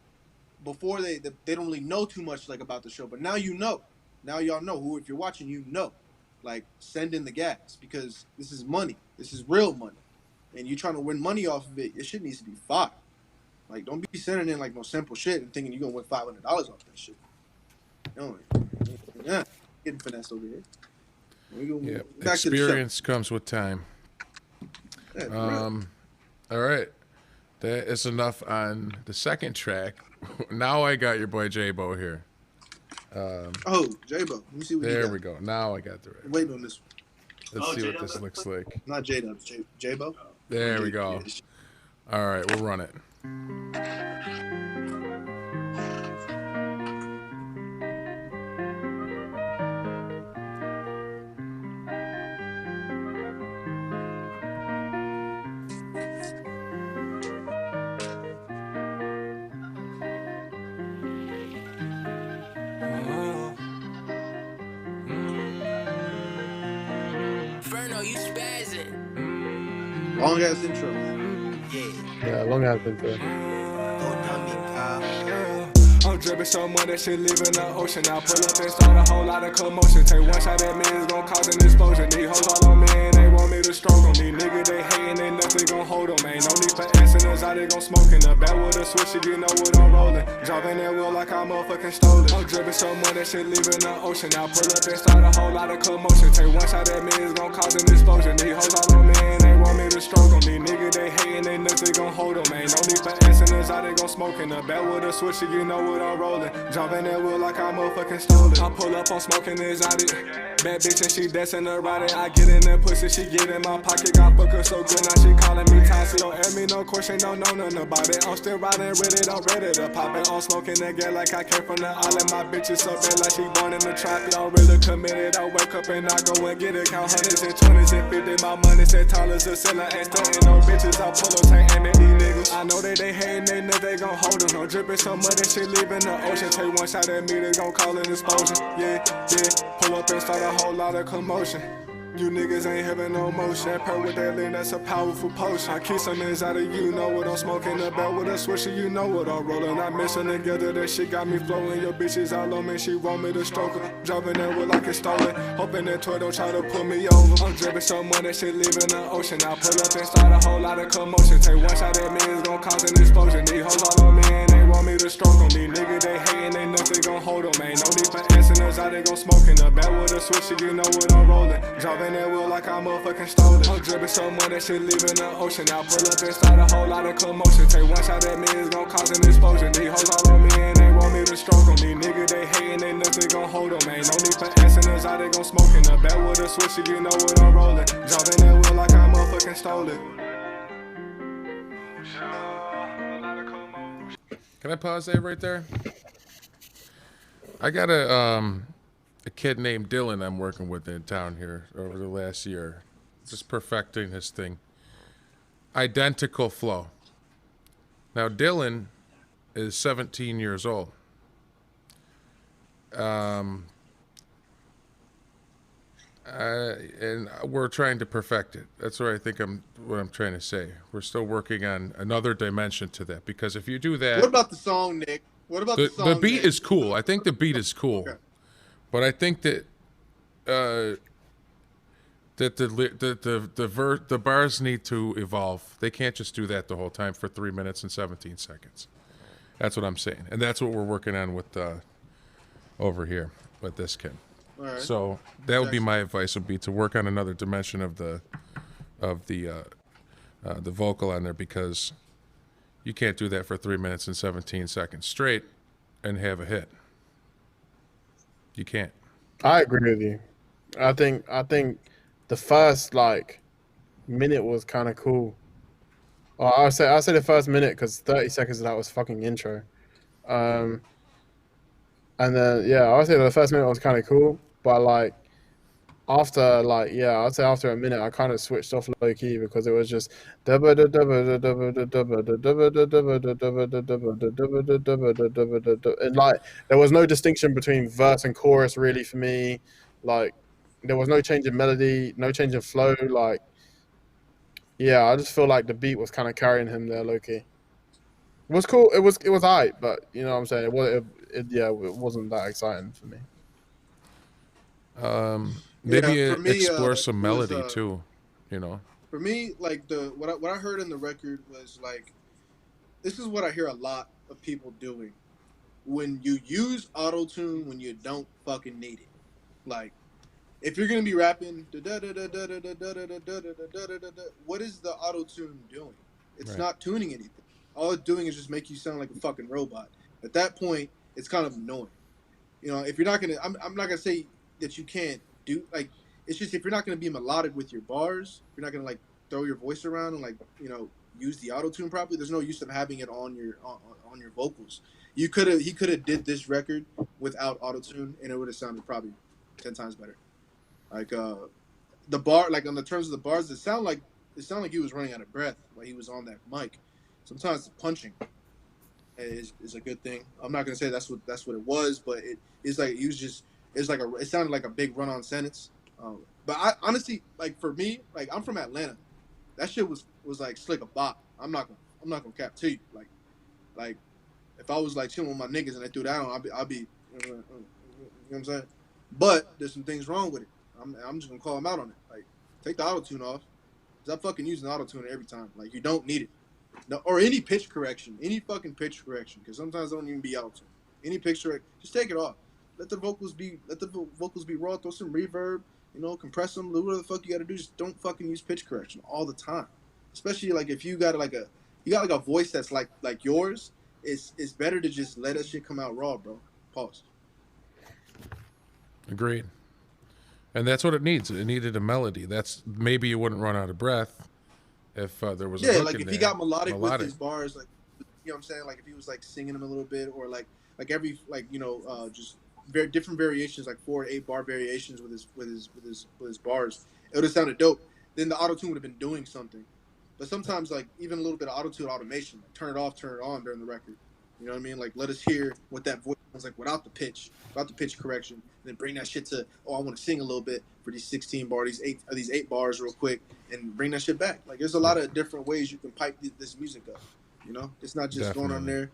before they don't really know too much like about the show, but now you know. Now y'all know who, if you're watching, like send in the gas, because this is money. This is real money, and you trying to win money off of it. Your shit needs to be fire. Like, don't be sending in like no simple shit and thinking you're gonna win $500 off that shit. No, yeah, getting finesse over here. We go Yeah, back to the show. experience comes with time. Yeah, for real. All right, that is enough on the second track. Now I got your boy J-Bo here. Oh, J-Bo. Let me see what There you got. we go. Now I got the right. Waiting on this one. Let's see what this looks like. Not J-Dub, J-Bo. There we go. All right, we'll run it. Ferno, you spazzing. Long ass intro. Yeah, long as been there. I'm dripping so much that shit leaving the ocean. I pull up and start a whole lot of commotion. Take one shot at me, it's gon' cause an explosion. These hoes all on me and they want me to stroke on. These niggas they hating, they nothing gon' hold them. Ain't no need for answering us, how they gon' smoke in the back with a switch, you know what I'm rolling. Dropping that wheel like I motherfucking stole it. I'm dripping so much that shit leaving the ocean. I pull up and start a whole lot of commotion. Take one shot at me, it's gon' cause an explosion. These hoes all on me and they want me to stroke on. These niggas they hating, they nothing gon' hold them. Ain't no need for answering us, how they gon' smoke in the back with a switch, you know what I'm rolling. Jumping that wheel like I motherfucking stole it. I pull up on smoking exotic. Bad bitch and she dancing erotic. I get in that pussy, she get in my pocket. Got fuck her so good, now she calling me Tassie. Don't ask me no question, don't know nothing about it. I'm still riding with it, I'm ready to pop it. I'm smoking that gas like I came from the island. My bitch is so bad like she born in the traffic. I'm really committed, I wake up and I go and get it. Count hundreds and 20s and 50. My money set tall as a ceiling. Ain't stunting no bitches, I pull up, tank aim at these niggas. I know that they hating, they know they gon' hold them. I'm dripping so much that shit leaving the ocean. Take one shot at me, they gon' call it explosion. Yeah. Pull up and start a whole lot of commotion. You niggas ain't having no motion. Per with that lean, that's a powerful potion. I keep some ends out of you, know what I'm smoking. The belt with a swisher, you know what I'm rolling. I mixing together, that shit got me flowing. Your bitch is all on me, she want me to stroke her. Dropping that wood like it's stolen. Hoping that toy don't try to pull me over. I'm dripping so much that shit leaving the ocean. I pull up and start a whole lot of commotion. Take one shot at me, it's gon' cause an explosion. These hoes all on me and they want me to stroke them. These niggas they hating, they nothing gon' hold them. Ain't no need for answering us, how they gon' smoke in the back with a switch, you know what I'm rolling. Dropping that wheel like I motherfucking stole it. I'm dripping so much that shit leaving the ocean. I pull up and start a whole lot of commotion. Take one shot at me, it's gon' cause an explosion. These hoes all on me and they want me to stroke them. These niggas they hating, they nothing gon' hold them. Ain't no need for answering us, how they gon' smoke in the back with a switch, you know what I'm rolling. Dropping that wheel like I motherfucking stole it. Can I pause that right there? I gotta a kid named Dylan I'm working with in town here over the last year, just perfecting his thing. Identical flow. Now Dylan is 17 years old. And we're trying to perfect it. That's what I'm trying to say. We're still working on another dimension to that, because if you do that, What about the song, Nick? What about the song? the beat Nick? is cool. I think the beat is cool, Okay. but I think that the bars need to evolve. They can't just do that the whole time for 3 minutes and 17 seconds. That's what I'm saying, and that's what we're working on with over here with this kid. All right. So that would be my advice, would be to work on another dimension of the vocal on there, because you can't do that for 3 minutes and 17 seconds straight and have a hit. You can't. I agree with you. I think the first minute was kind of cool. Well, I'll say the first minute, because 30 seconds of that was fucking intro. And then I'll say the first minute was kind of cool, but after I'd say after a minute I kind of switched off low key, because it was just and there was no distinction between verse and chorus really for me. There was no change in melody, no change in flow. I just feel like the beat was kind of carrying him there low key. It was cool. It was alright, but you know what I'm saying. It wasn't that exciting for me. Maybe for me, explore some it melody was, too, you know. For me, what I heard in the record was this is what I hear a lot of people doing when you use auto-tune when you don't fucking need it. If you're gonna be rapping, what is the auto-tune doing? It's not tuning anything. All it's doing is just make you sound like a fucking robot. At that point, it's kind of annoying. You know, if you're not gonna, I'm not gonna say that you can't do it's just if you're not gonna be melodic with your bars, if you're not gonna throw your voice around and use the auto-tune properly, there's no use of having it on your vocals. He could have did this record without auto-tune, and it would have sounded probably 10 times better. The bar, on the terms of the bars, it sounded like he was running out of breath while he was on that mic. Sometimes the punching is a good thing. I'm not gonna say that's what it was, but it sounded like a big run-on sentence. But I honestly, for me, I'm from Atlanta. That shit was slick a bop. I'm not gonna cap to you. If I was chilling with my niggas and they threw that on, I'll be you know what I'm saying? But there's some things wrong with it. I'm just gonna call him out on it. Take the auto-tune off. Cause I'm fucking using auto-tune every time. You don't need it. No, or any pitch correction. Any fucking pitch correction. Because sometimes it don't even be auto-tune. Any pitch correction, just take it off. Let the vocals be raw. Throw some reverb. Compress them. Do whatever the fuck you gotta do. Just don't fucking use pitch correction all the time. Especially if you got a voice that's like yours. It's better to just let that shit come out raw, bro. Pause. Agreed. And that's what it needs. It needed a melody. That's maybe you wouldn't run out of breath if there was a hook in if there. he got melodic with his bars, you know what I'm saying? If he was singing them a little bit, or every just very different variations, 4 to 8 bar variations with his bars, it would have sounded dope. Then the auto-tune would have been doing something. But sometimes even a little bit of auto-tune automation, turn it off, turn it on during the record. You know what I mean? Let us hear what that voice sounds like without the pitch correction, and then bring that shit to, I want to sing a little bit for these 16 bars, these 8 bars real quick, and bring that shit back. There's a lot of different ways you can pipe this music up. It's not just going on there,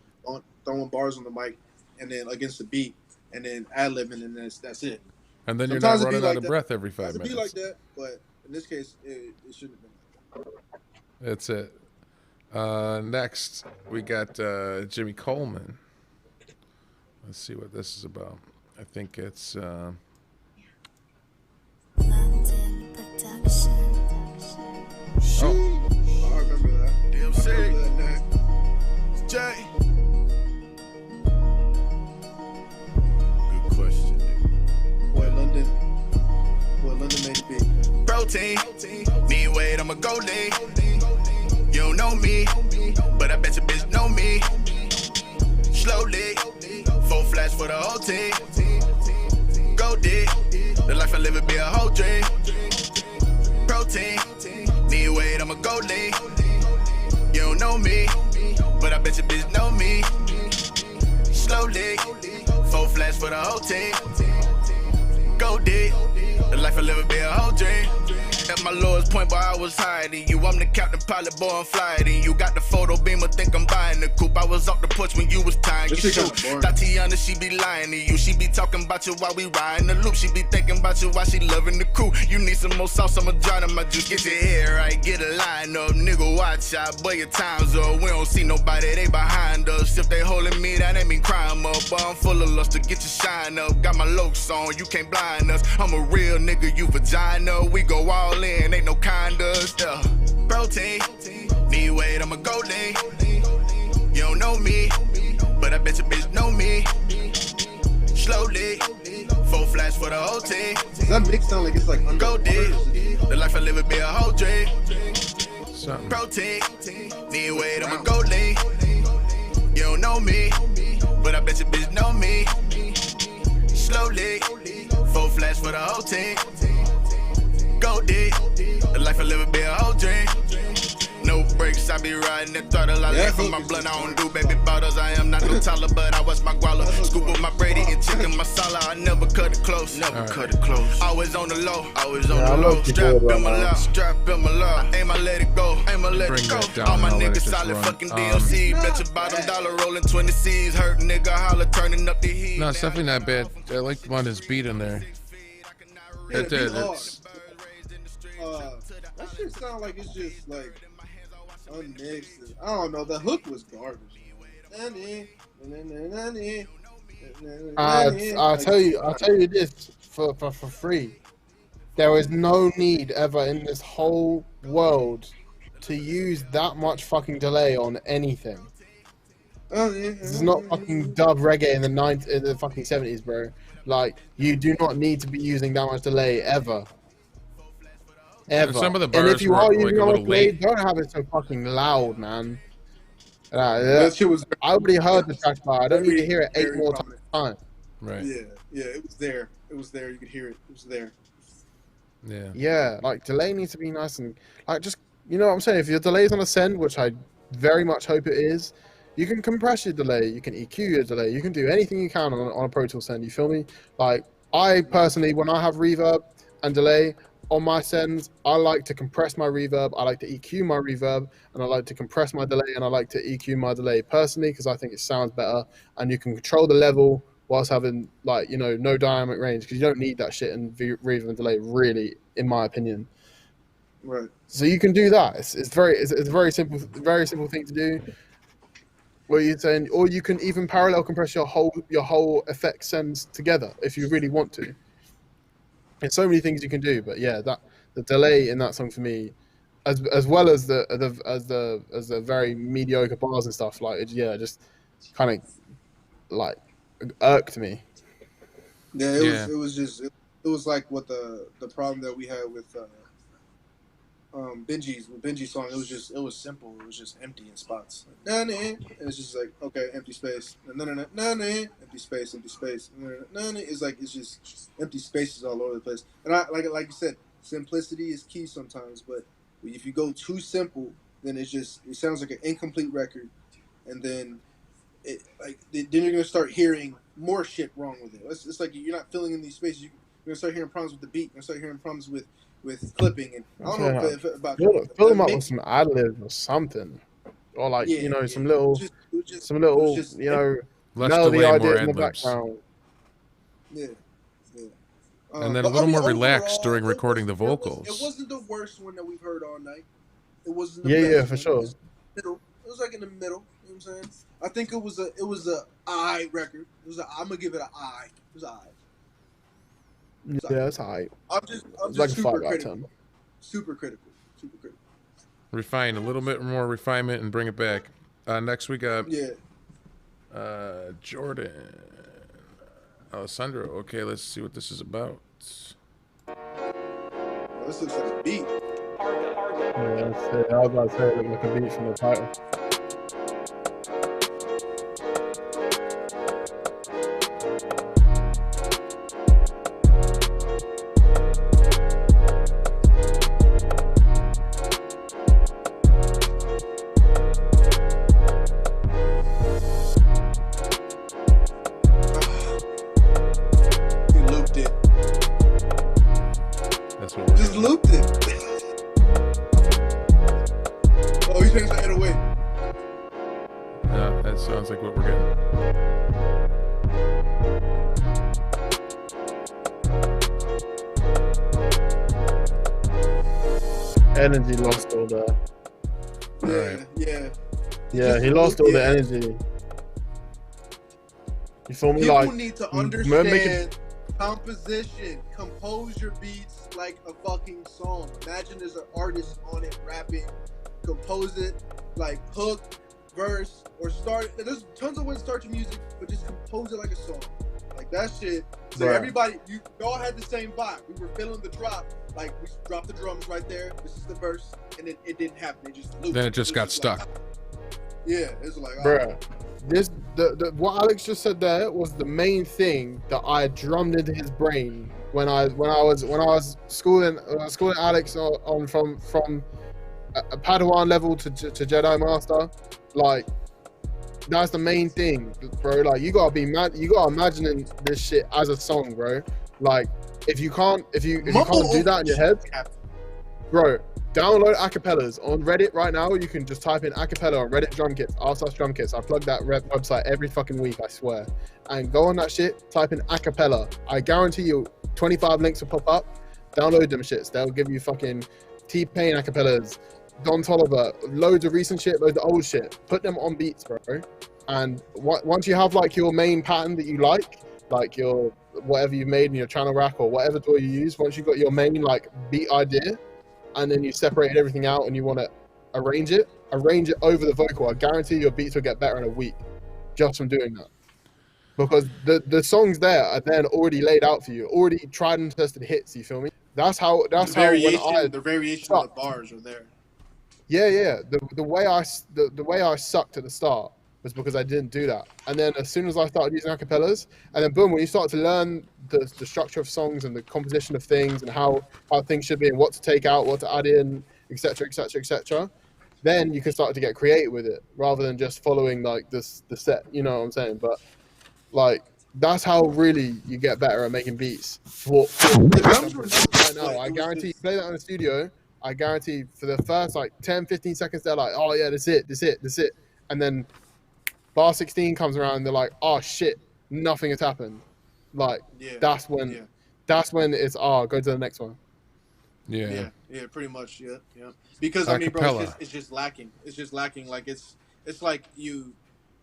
throwing bars on the mic, and then against the beat, and then ad-libbing, and that's it. And then Sometimes you're not running out of breath every 5 minutes. It be like that, but in this case, it shouldn't have been like that. That's it. Next, we got Jimmy Coleman. Let's see what this is about. I think it's... London Production. Oh, I remember that. DMC. I remember that name. Jay. Good question, nigga. Boy, London made it big. Protein. Need weight, I'm a goalie. You don't know me, but I bet your bitch know me. Slowly, full flash for the whole team. Go dig. The life I live it be a whole dream. Protein. Need weight, I'ma go lean. You don't know me, but I bet your bitch know me. Slowly. 4 flash for the whole team. Go dig. The life I live it be a whole dream. At my lowest point, boy, I was higher than you. I'm the captain, pilot, boy, I'm flyer than you. Got the photo beamer, think I'm buying the coupe. I was off the porch when you was tying your shoe. Tatiana, she be lying to you. She be talking about you while we riding the loop. She be thinking about you while she loving the crew. You need some more sauce, I'ma drown in my juice. Get your hair right, get a line up. Nigga, watch out, boy, your time's up. We don't see nobody, they behind us. If they holding me down, they mean crime up. Boy, I'm full of lust to get your shine up. Got my lokes on, you can't blind us. I'm a real nigga, you vagina. We go all in, ain't no condos, yeah. Protein, need weight, I'ma go lean. You don't know me, but I bet your bitch know me. Slowly, 4 flash for the whole team. Does that mix sound like it's like go dig. The life I live it be a whole dream. Something. Protein, need weight, I'ma go lean. You don't know me, but I bet your bitch know me. Slowly, 4 flash for the whole team. Go dig. The life I live it be a whole dream. No brakes, I be riding the throttle. I live for my blunt, I don't do baby bottles. I am not no taller, but I watch my guala. Scoop with my Brady and chicken masala. I never cut it close, cut it close. Always on the low, always on the low. Strap in my lap, strap in my lap. Aim, I let it go, aim, I let it go. All my niggas solid, fucking DLC. Bet your bottom dollar rolling 20 C's. Hurt nigga holler, turning up the heat. No, it's definitely not bad. I like one his beat in there. Yeah, It did. it's that shit sound like it's just like unmixed. I don't know. The hook was garbage. I'll tell you this for free. There is no need ever in this whole world to use that much fucking delay on anything. This is not fucking dub reggae in the fucking 70s, bro. Like, you do not need to be using that much delay ever. Ever. Some of the and bars if you were are like using a that little much delay, late. don't have it so fucking loud, man. That shit was. I already heard the track bar. I don't need to hear it 8 more times. Right. Yeah, it was there. It was there. You could hear it. It was there. Yeah. Yeah, like delay needs to be nice and like just you know what I'm saying. If your delay is on a send, which I very much hope it is, you can compress your delay, you can EQ your delay, you can do anything you can on a Pro Tools send. You feel me? Like I personally, when I have reverb and delay on my sends, I like to compress my reverb, I like to EQ my reverb, and I like to compress my delay, and I like to EQ my delay personally because I think it sounds better, and you can control the level whilst having like no dynamic range because you don't need that shit in reverb and delay really, in my opinion. Right. So you can do that. It's a very simple thing to do. What you're saying, or you can even parallel compress your whole effect sends together if you really want to. There's so many things you can do, but yeah, that the delay in that song for me, as well as the very mediocre bars and stuff, like just kind of like irked me. Yeah, it was like what the problem that we had with Benji's song. It was simple. It was just empty in spots. Like, and it's just like, okay, empty space. Empty space, empty space. It's just empty spaces all over the place. And I like you said, simplicity is key sometimes, but if you go too simple, then it sounds like an incomplete record, and then then you're gonna start hearing more shit wrong with it. It's like you're not filling in these spaces. You're gonna start hearing problems with the beat. You're gonna start hearing problems with clipping, and I don't know if about fill them up with some ad libs or something, or like some little melody idea in the background. Yeah. And then a little more relaxed during recording the vocals. It wasn't the worst one that we've heard all night. It wasn't. For sure. It was like in the middle. You know what I'm saying? I think it was a I record. I'm gonna give it an I. It was I. Yeah, it's alright. I'm just like super a 5 critical. out of 10. Super critical. Refine a little bit more refinement and bring it back. Next we got Jordan Alessandro. Okay, let's see what this is about. This looks like a beat. Yeah, I was about to say it looked like a beat from the title. That's what we're Just doing. looped it. Oh, you changed the 808. Yeah, that sounds like what we're getting. Energy lost all the. Alright. Yeah. Yeah, he lost all the energy. You feel me? People Like, need to remember understand making- composition. Compose your beats like a fucking song. Imagine there's an artist on it rapping. Compose it like hook, verse, or start. There's tons of ways to start your music, but just compose it like a song. Like that shit. So Right. everybody, you all had the same vibe. We were feeling the drop. Like we dropped the drums right there. This is the verse, and then it didn't happen. It just looped. Then it just got like, stuck. yeah, it's like, Bruh, this the what Alex just said there was the main thing that I drummed into his brain when I was schooling Alex on from a Padawan level to Jedi Master. Like, that's the main thing, bro. Like, you gotta be mad. You gotta imagining this shit as a song, bro. Like, if you can't do that in your head, bro, download acapellas on Reddit right now. You can just type in acapella on Reddit drum kits, r// drum kits. I plug that website every fucking week, I swear. And go on that shit, type in acapella. I guarantee you 25 links will pop up. Download them shits. They'll give you fucking T-Pain acapellas, Don Toliver, loads of recent shit, loads of old shit. Put them on beats, bro. And once you have like your main pattern that you like your whatever you've made in your channel rack or whatever tool you use, once you've got your main like beat idea, and then you separated everything out and you want to arrange it over the vocal, I guarantee your beats will get better in a week just from doing that. Because the songs there are then already laid out for you, already tried and tested hits, you feel me? That's how the variation of the sucked. bars are there. Yeah. The way I sucked at the start was because I didn't do that. And then as soon as I started using acapellas, and then boom, when you start to learn the structure of songs and the composition of things and how things should be and what to take out, what to add in, etc., then you can start to get creative with it rather than just following like the set. You know what I'm saying? But like, that's how really you get better at making beats. Right now, I guarantee you play that in the studio. I guarantee for the first like 10, 15 seconds, they're like, oh yeah, that's it. And then bar 16 comes around and they're like, oh shit, nothing has happened. Like, that's when it's, go to the next one. Yeah, pretty much, yeah. Because I mean, bro, Acapella. it's just lacking. It's just lacking. Like it's like you,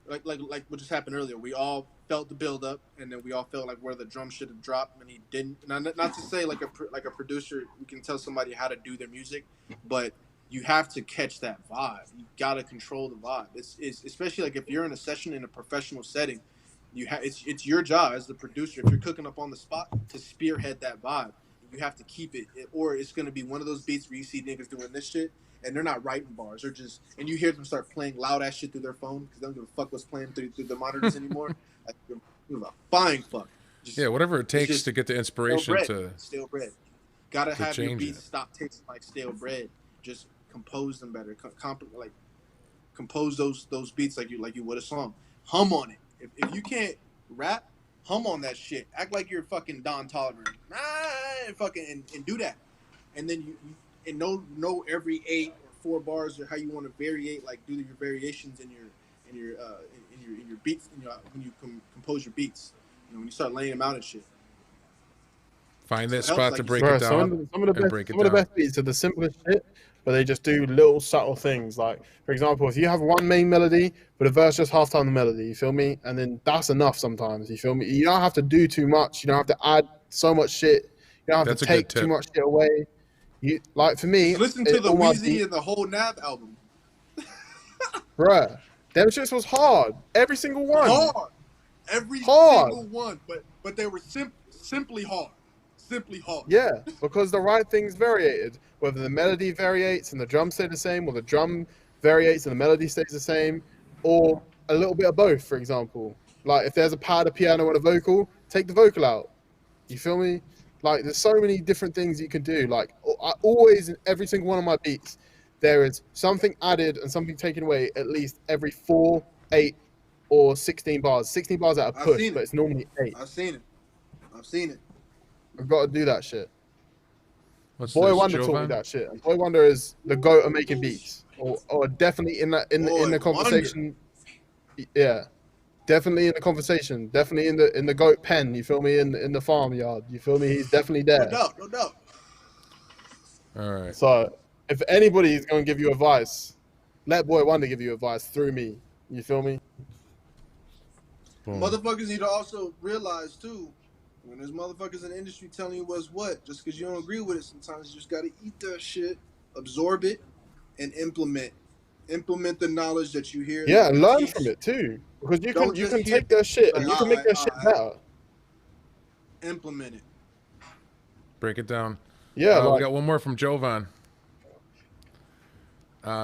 like what just happened earlier. We all felt the build up, and then we all felt like where the drum should have dropped, and he didn't. Not to say like a producer, you can tell somebody how to do their music, but you have to catch that vibe. You gotta control the vibe. It's especially like if you're in a session in a professional setting, it's your job as the producer, if you're cooking up on the spot, to spearhead that vibe. You have to keep it, or it's gonna be one of those beats where you see niggas doing this shit and they're not writing bars. They're just, and you hear them start playing loud ass shit through their phone because they don't give a fuck what's playing through the monitors anymore. Like, give a flying fuck. Just, yeah, whatever it takes to get the inspiration stale bread. Gotta have your beats it. stop tasting like stale bread. Just compose them better. Compose those beats like you would a song. Hum on it. If you can't rap, hum on that shit. Act like you're fucking Don Toliver. And do that. And then you know every 8 or 4 bars or how you want to variate, like do your variations in your beats, when you compose your beats. When you start laying them out and shit. Find that So it spot helps, to like break you it said. down. Some of the best beats are the simplest shit, but they just do little subtle things. Like, for example, if you have one main melody, but a verse just half time the melody, you feel me? And then that's enough sometimes, you feel me? You don't have to do too much. You don't have to add so much shit. You don't have to take too much shit away. Like, for me, just listen to the Weezy and the whole Nav album. Bruh, them shits was hard. Every single one. Hard. Every single one. But they were simply hard. Simply hard. Yeah, because the right things variated. Whether the melody variates and the drums stay the same, or the drum variates and the melody stays the same, or a little bit of both, for example. Like, if there's a pad, a piano, and a vocal, take the vocal out. You feel me? Like, there's so many different things you can do. Like, I always, in every single one of my beats, there is something added and something taken away at least every 4, 8, or 16 bars. 16 bars at a push, but it's normally 8. I've seen it. I've got to do that shit. What's Boy this, Wonder taught me Jovan? that shit. And Boy Wonder is the goat of making beats, or definitely in that in Boy the conversation. Yeah, definitely in the conversation. Definitely in the goat pen. You feel me? In the farmyard. You feel me? He's definitely there. No doubt, no doubt. All right. So if anybody is going to give you advice, let Boy Wonder give you advice through me. You feel me? Boom. Motherfuckers need to also realize too, when there's motherfuckers in the industry telling you what's what, just because you don't agree with it, sometimes you just gotta eat that shit, absorb it, and implement the knowledge that you hear. Yeah, that and they learn teach. from it too, because you Don't can just hear take their shit and like, you can make their shit better. Implement it. Break it down. Yeah, we like, got one more from Jovan.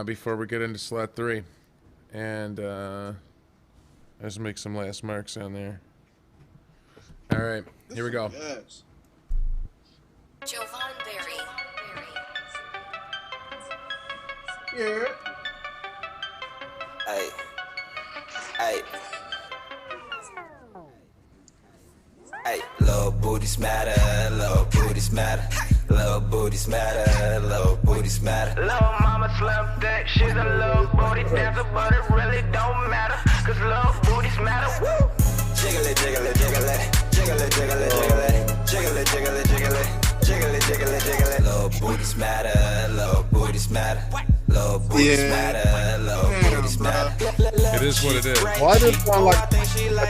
Before we get into slot 3, and let's make some last marks on there. All right, here we go. Yes. Jovan Berry. Yeah. Hey. Hey. Hey. Little booties matter, little booties matter. Little booties matter, little booties matter. Little mama slim thick, she's a little booty dancer, but it really don't matter, cause little booties matter, woo! Jiggle it, jiggle it, jiggle it. Jiggle it, jiggle it, jiggle it. Jiggle it, jiggle it, jiggle it. Jiggle it, jiggle it, jiggle it. Little booties matter, little booties matter. Little booties matter, little booties matter. It is what it is. why does it sound like a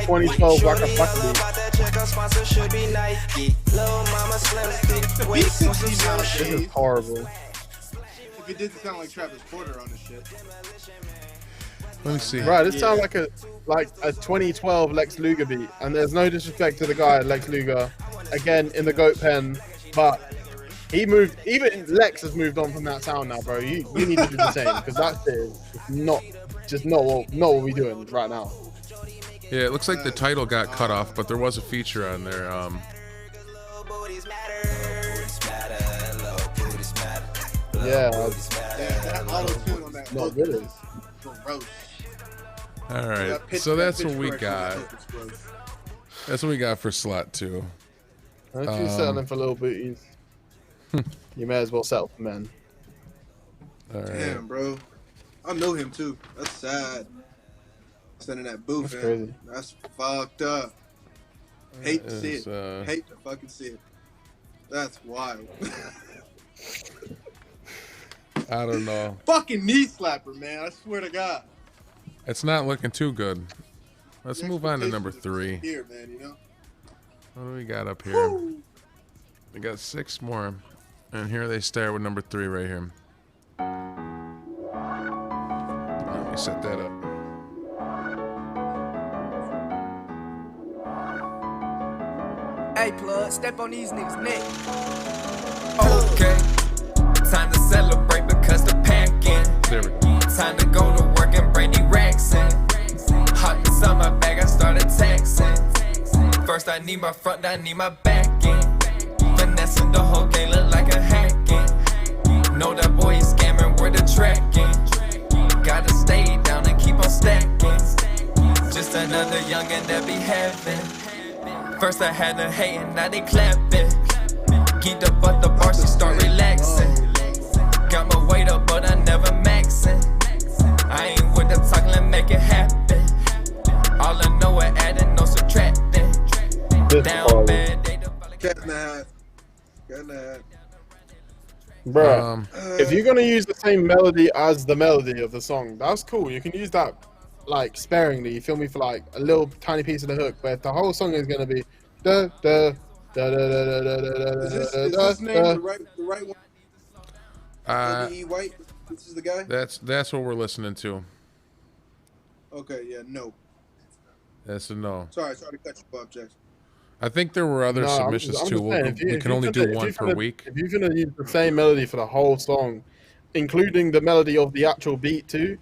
2012 Waka Flocka beat? This is horrible. If it didn't sound like Travis Porter on the shit. Let me see. Right, this sounds like a 2012 Lex Luger beat, and there's no disrespect to the guy Lex Luger, again in the goat pen, but he moved. Even Lex has moved on from that sound now, bro. You need to do the same, because that shit is not what we doing right now. Yeah, it looks like the title got cut off, but there was a feature on there. Yeah, That auto-tune on that not hook really. is gross. All right, That pitch- so that that's pitch what we correction on got. that hook is gross. That's what we got for slot 2. Don't you settling for little booties? You may as well settle for men. All right. Damn, bro. I know him too. That's sad. Sending that booth, That's man. crazy. That's fucked up. Hate to see It's, it. Hate to fucking see it. That's wild. I don't know. Fucking knee slapper, man. I swear to God. It's not looking too good. Let's move on to number 3. Here, man. You know. What do we got up here? We got 6 more. And here they start with number 3 right here. Let me set that up. Hey, plug, step on these niggas' neck. Okay, time to celebrate because the packing. There we go. Time to go to work and bring the racks in. Hot inside my bag, I started taxing. First I need my front, I need my back end. Finessing the whole game, look like a hacking. Know that boy is scamming, where the tracking. Gotta stay down and keep on stacking. Just another youngin' that be having. First I had her hating, now they clapping. Keep the butt the bar, she start relaxing. Got my weight up, but I never maxing. I ain't with the talk, let's make it happen. All I know is adding, no subtracting. Down bad, they Cat in the hat. Cat in the hat. Bro, if you're gonna use the same melody as the melody of the song, that's cool. You can use that like sparingly. You feel me, for like a little tiny piece of the hook. But if the whole song is gonna be da da da da da da da da Is this da name da, the right one? E. White. This is the guy. That's what we're listening to. Okay. Yeah. No. That's a no. Sorry to cut you off, Jackson. I think there were other No, submissions I'm too. just saying, We can only do one per week. If you're gonna use the same melody for the whole song, including the melody of the actual beat too,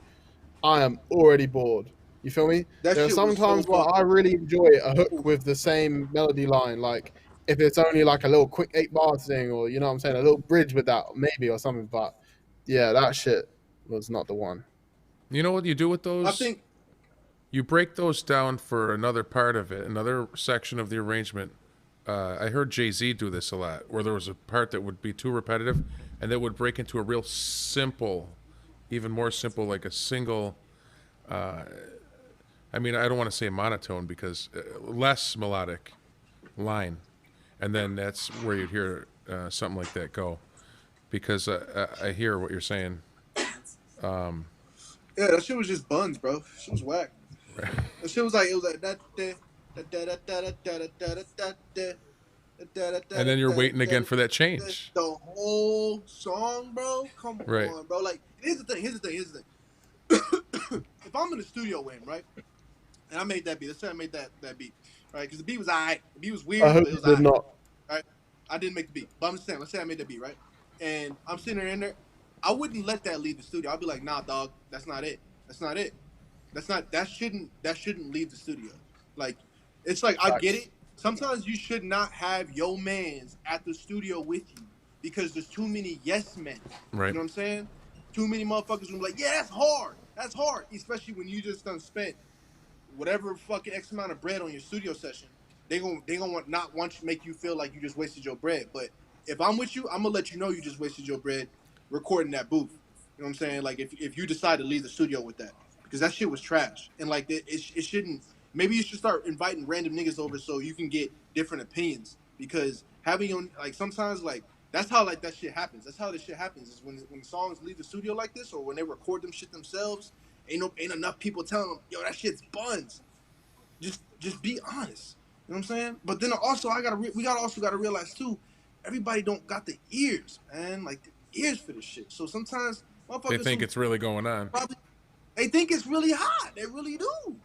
I am already bored. You feel me? That There are shit some was so times where fun. I really enjoy a hook with the same melody line, like if it's only like a little quick 8 bar thing, or you know what I'm saying, a little bridge with that maybe or something. But yeah, that shit was not the one. You know what you do with those? I think you break those down for another part of it, another section of the arrangement, I heard Jay-Z do this a lot, where there was a part that would be too repetitive, and that would break into a real simple, even more simple, like a single. I mean, I don't want to say monotone because less melodic line, and then that's where you'd hear something like that go. Because I hear what you're saying. Yeah, that shit was just buns, bro. Shit was whack. That shit was like that. And then you're waiting again for that change. The whole song, bro. Come on, bro. Like, here's the thing. If I'm in the studio with him, right, and I made that beat. Let's say I made that beat, right? Because the beat was alright. The beat was weird. I hope but it was you did not. Right? I didn't make the beat, but I'm just saying. Let's say I made that beat, right? And I'm sitting there in there. I wouldn't let that leave the studio. I'd be like, nah, dog, that's not it. That shouldn't leave the studio. Like, it's like, I get it. Sometimes you should not have your mans at the studio with you because there's too many yes men. Right. You know what I'm saying? Too many motherfuckers will be like, yeah, that's hard. That's hard. Especially when you just done spent whatever fucking X amount of bread on your studio session. They gonna not want to make you feel like you just wasted your bread. But if I'm with you, I'm gonna let you know you just wasted your bread recording that booth. You know what I'm saying? Like, if you decide to leave the studio with that, because that shit was trash. And like, it shouldn't. Maybe you should start inviting random niggas over so you can get different opinions. Because having on, like, sometimes, like, that's how, like, that shit happens. That's how this shit happens, is when songs leave the studio like this, or when they record them shit themselves, ain't enough people telling them, yo, that shit's buns. Just be honest. You know what I'm saying? But then also, we gotta realize too, everybody don't got the ears, man. Like, the ears for this shit. So sometimes motherfuckers, they think it's really going on. They think it's really hot. They really do.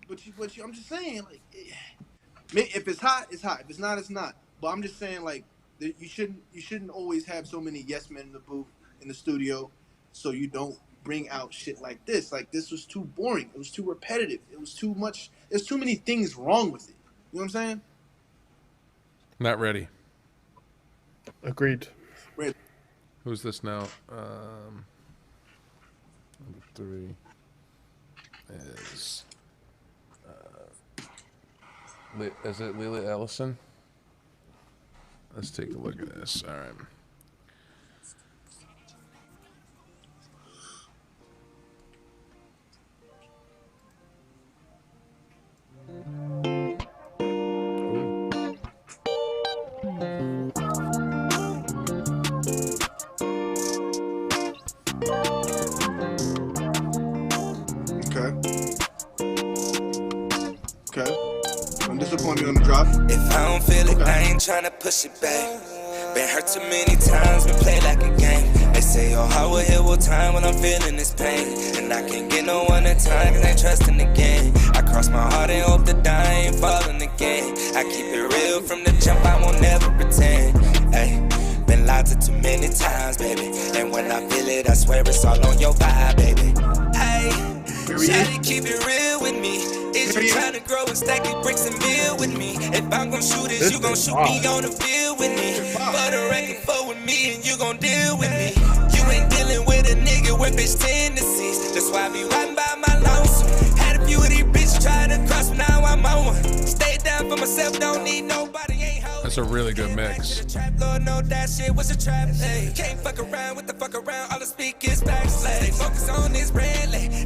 But I'm just saying, like, if it's hot, it's hot. If it's not, it's not. But I'm just saying, like, you shouldn't always have so many yes men in the booth, in the studio, so you don't bring out shit like this. Like, this was too boring. It was too repetitive. It was too much. There's too many things wrong with it. You know what I'm saying? Not ready. Agreed. Ready. Who's this now? Number 3 is is it Lila Ellison? Let's take a look at this. All right. Disappointed on the drop. If I don't feel it, I ain't tryna push it back. Been hurt too many times, been played like a game. They say your heart will heal with time when I'm feeling this pain. And I can't get no one at time cause I ain't trusting again. I cross my heart and hope that I ain't falling again. I keep it real from the jump, I won't never pretend. Ay, been lied to too many times, baby. And when I feel it, I swear it's all on your vibe, baby. Ay, shawty, keep it real with me. Is you trying to grow and stack these bricks and build with me? If I'm gon' shoot it, you gon' shoot me on the field with me. For the record, for with me, and you gon' deal with me. You ain't dealing with a nigga with bitch tendencies. That's why I be riding by my lonesome. Had a few of these bitches try to cross me, now I'm on one. Stay down for myself, don't need nobody, ain't holding. That's a really good mix. Lord, know that shit was a trap. Hey, can't fuck around with the fuck around. All I speak is facts. Stay focused on this bread.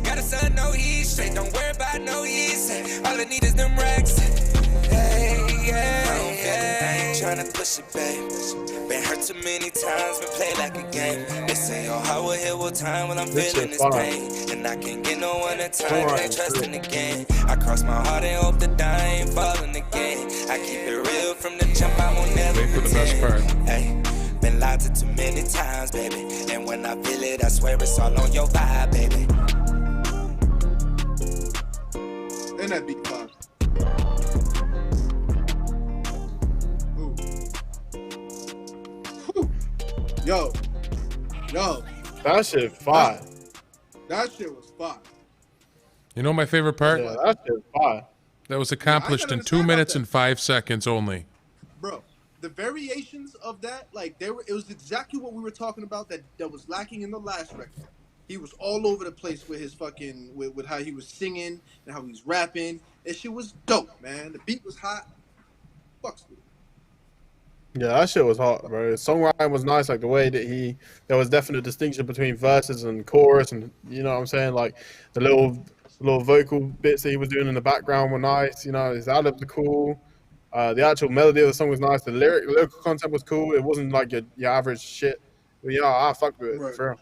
Got a son, no he's straight. Don't worry about no he's. All I need is them racks. Hey, yeah, I don't feel it, I ain't tryna push it, babe. Been hurt too many times, been played like a game. They say your heart will heal with time when I'm feeling this pain. And I can't get no one at time, I ain't trusting again. I cross my heart and hope that I ain't falling again. I keep it real from the jump, I won't never wait for the best part. Hey, been lied to too many times, baby. And when I feel it, I swear it's all on your vibe, baby. And that beat pop. Yo. That shit fire. That shit was fire. You know my favorite part? Yeah, that shit fire. That was accomplished in 2 minutes and 5 seconds only. Bro, the variations of that, like, it was exactly what we were talking about that was lacking in the last record. He was all over the place with his fucking, with how he was singing and how he was rapping. That shit was dope, man. The beat was hot. fucks with it. Yeah, that shit was hot, bro. Songwriting was nice, like the way that there was definite distinction between verses and chorus, and you know what I'm saying, like the little vocal bits that he was doing in the background were nice. You know, his ad-libs are cool. The actual melody of the song was nice. The lyrical content was cool. It wasn't like your average shit. But yeah, I fucked with it. Right. For real.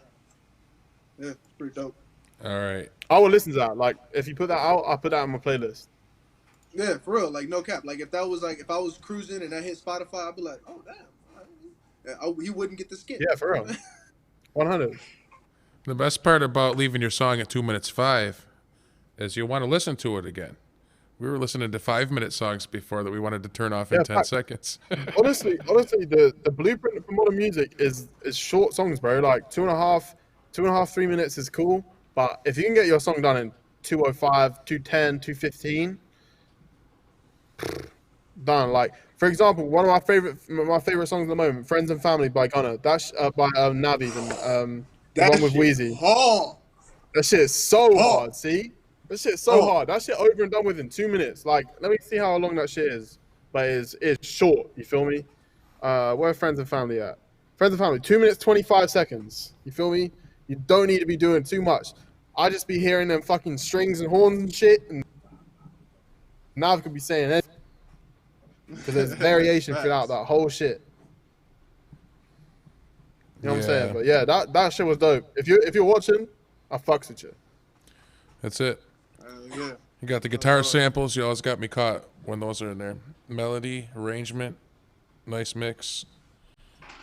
Yeah, it's pretty dope. All right. I would listen to that. Like, if you put that out, I'll put that on my playlist. Yeah, for real. Like, no cap. Like, if I was cruising and I hit Spotify, I'd be like, oh, damn. He wouldn't get the skip. Yeah, for real. 100. The best part about leaving your song at 2 minutes 5 is you want to listen to it again. We were listening to 5-minute songs before that we wanted to turn off in 10 seconds. honestly, the blueprint for modern music is short songs, bro. Like 2.5, 3 minutes is cool. But if you can get your song done in 2:05, 2:10, 2:15, done. Like, for example, one of my favorite songs at the moment, "Friends and Family" by Gunna. That's by Navi and the one with Wheezy. Hard. That shit is so hard. See, that shit is so hard. That shit over and done with in 2 minutes. Like, let me see how long that shit is. But it's short. You feel me? Where Friends and Family at? Friends and Family, 2 minutes 25 seconds. You feel me? You don't need to be doing too much. I just be hearing them fucking strings and horns and shit, and Nav could be saying it because there's variation throughout that whole shit. You know what I'm saying? But yeah, that shit was dope. If you're watching, I fucks with you. That's it. Yeah. You got the guitar samples. You always got me caught when those are in there. Melody, arrangement, nice mix.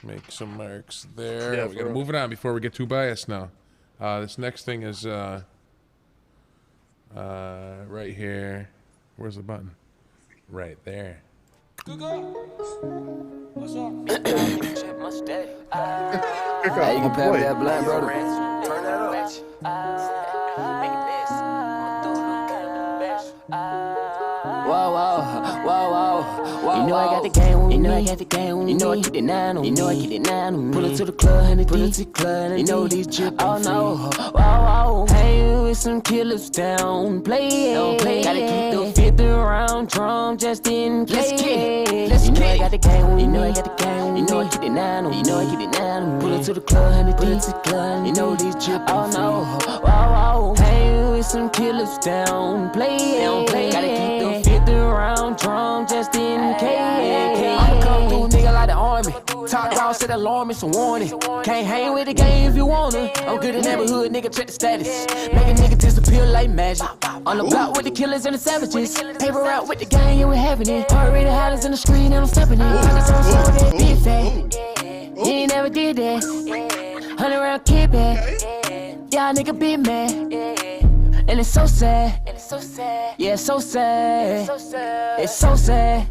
Make some marks there. Yeah, We got to move it on before we get too biased now. This next thing is right here. Where's the button? Right there. What's up? Hey, you can pass me that blind, brother. Turn that up. Wow. You know I got the game with me. You know I got the game with me. You know I keep it 9 on me. You know I keep it 9 on me. Pull it to the club, honey. Pull it to the club, you know these drippin'. Oh no. Wow. Hang with some killers down. Play it. Gotta keep the 50 round drum just in case. Let's get it. You know I got the game with me. You know I got the game with me. You know I keep it 9 on me. You know I keep it 9 on me. Pull it to the club, honey. Pull it to the club, you know these drippin'. Oh no. Wow. Hang with some killers down. Play it. Gotta keep the 50 round drum just in case. I'ma come through, nigga, like the army. Top dog said alarm, it's a warning. Can't hang with the game if you wanna. I'm good in neighborhood, nigga, check the status. Make a nigga disappear like magic. On the block with the killers and the savages. Paper out with the gang, and we're having it. Already the hollers in the street, and I'm stepping in. Pockets on slow, that big fat. You ain't never did that. 100 round kid back. Y'all nigga be mad. And it's so sad. Yeah, it's so sad. It's so sad.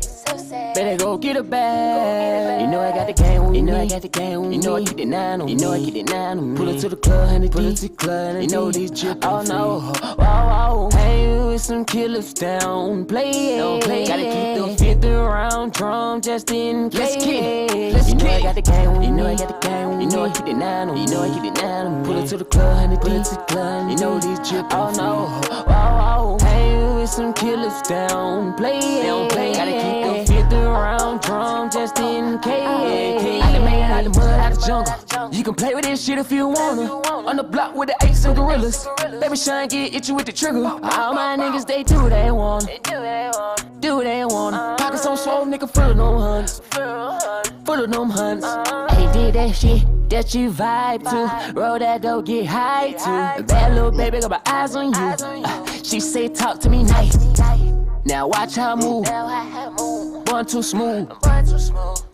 Better go get it back. You know I got the game with me. You know I got the game with me. You know I keep it 9 on me. You know I keep it 9 on me. Pull it to the club, honey. Pull it to the club, you know these drippin'. Oh no. Wow. Hang with some killers down. Play it. Gotta keep the 50 round drum just in case. Let's get it. You know I got the game with me. You know I got the game with me. You know I keep it 9 on me. You know I keep it 9 on me. Pull it to the club, honey. Pull it to the club, you know these drippin'. Oh no. Wow. Hang with some killers down. Play it. Gotta keep the 50 round drum just in case. I done made it out the mud, out the jungle. You can play with this shit if you wanna. On the block with the apes and gorillas. Baby Shine get itchy with the trigger. All my niggas, they do what they want. Do what they want. Pockets on swole, nigga, full of them hunts. Full of them hunts. Hey, did that shit that you vibe to. Roll that dough, get high to. Bad little baby, got my eyes on you. She say, talk to me nice. Now watch how I move. One too smooth.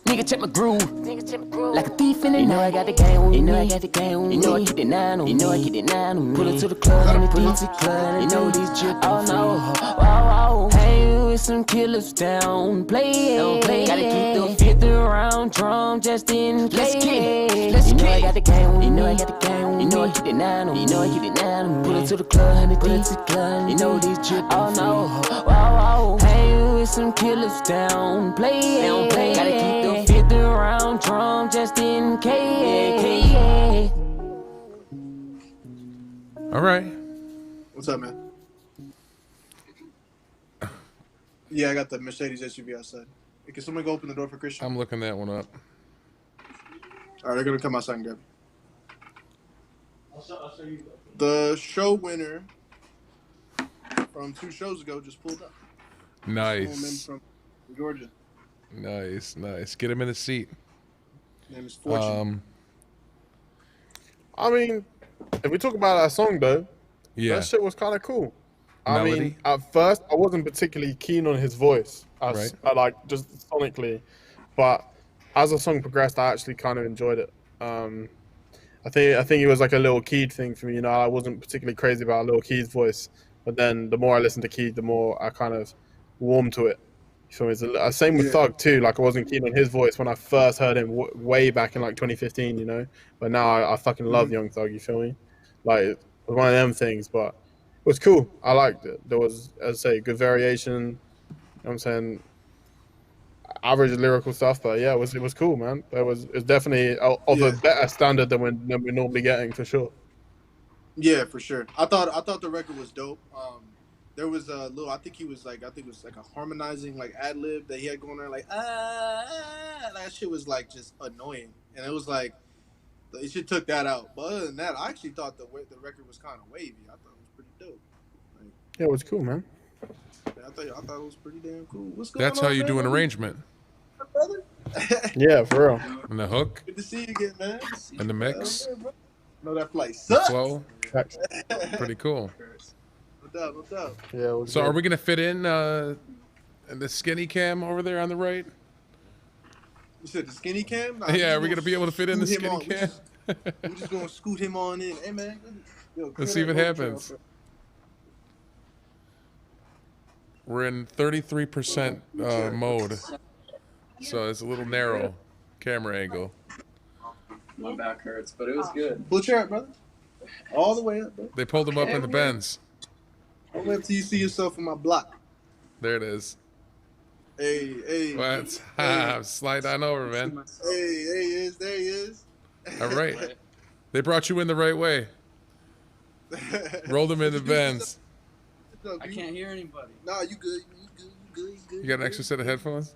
Nigga check my groove. Like a thief in the night. You know I got the game with me. You know I got the game with me. You know I keep it 9 on me. You know I keep it 9 on me. Pull it to the club, honey. Pull it to the club, you know these drippin'. Oh no. Wow. Hang with some killers down. Play it. Gotta keep the 50 round drum just in case. Let's get it. You know I got the game with me. You know I got the game with me. You know I keep it 9 on me. You know I keep it 9 on me. Pull it to the club, honey. Pull it to the club, you know these drippin'. Oh no. Wow. Hang with some killers down. Play it. Gotta keep the 50 round drum just in case. All right. What's up, man? Yeah, I got the Mercedes SUV outside. Can somebody go open the door for Christian? I'm looking that one up. All right, they're gonna come outside and grab it. I'll show you. The show winner from 2 shows ago just pulled up. Nice. From Georgia. Nice. Get him in the seat. His name is Fortune. I mean, if we talk about that song though, yeah, that shit was kind of cool. Melody? I mean, at first I wasn't particularly keen on his voice, Right. I like just sonically, but as the song progressed, I actually kind of enjoyed it. I think it was like a Lil Keed thing for me. You know, I wasn't particularly crazy about Lil Keed's voice, but then the more I listened to Keed, the more I kind of warmed to it. So it's same with Thug too. Like I wasn't keen on his voice when I first heard him way back in like 2015, you know. But now I fucking love Young Thug. You feel me? Like it was one of them things, but it was cool. I liked it. There was, as I say, good variation. You know what I'm saying? Average lyrical stuff, but yeah, it was cool, man. It's definitely of a better standard than we're normally getting for sure. Yeah, for sure. I thought the record was dope. There was a little, I think it was like a harmonizing like ad lib that he had going on, like that shit was like just annoying, and it was like it should took that out. But other than that, I actually thought the record was kind of wavy. I thought it was pretty dope. Like, yeah, it was cool, man. I thought it was pretty damn cool. What's going That's on, how you man? do an arrangement. Brother? Yeah, for real. And the hook. Good to see you again, man. And the mix. No, that flight The sucks. flow. Pretty cool. No doubt. Yeah. So are we gonna fit in the skinny cam over there on the right? You said the skinny cam? Nah, Yeah, are we gonna be able to fit in the scoot him skinny on. cam? We're just gonna scoot him on in. Hey man, Let's see if it happens. We're in 33% mode, so it's a little narrow camera angle. My back hurts, but it was good. Pull chair up, brother. All the way up, bro. They pulled him up in the Benz. I'll wait till you see yourself in my block. There it is. Hey. What? Slide on over, man. Hey, there he is. All right. They brought you in the right way. Rolled him in the Benz. I can't hear anybody. Nah, you good. You got an extra set of headphones?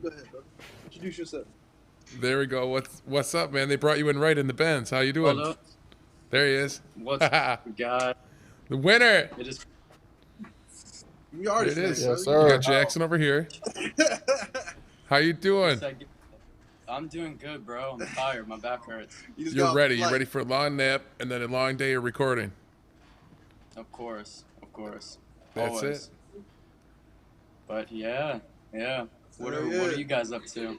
Go ahead, brother. Introduce yourself. There we go. What's up, man? They brought you in right in the Benz. How you doing? Hold up. There he is. What's up, guy? The winner. It is. You already It is. Yes, You sir. got Jackson over here. How you doing? I'm doing good, bro. I'm tired. My back hurts. You're ready. You're ready for a long nap and then a long day of recording. Of course. That's Always. it. But yeah. What are you guys up to?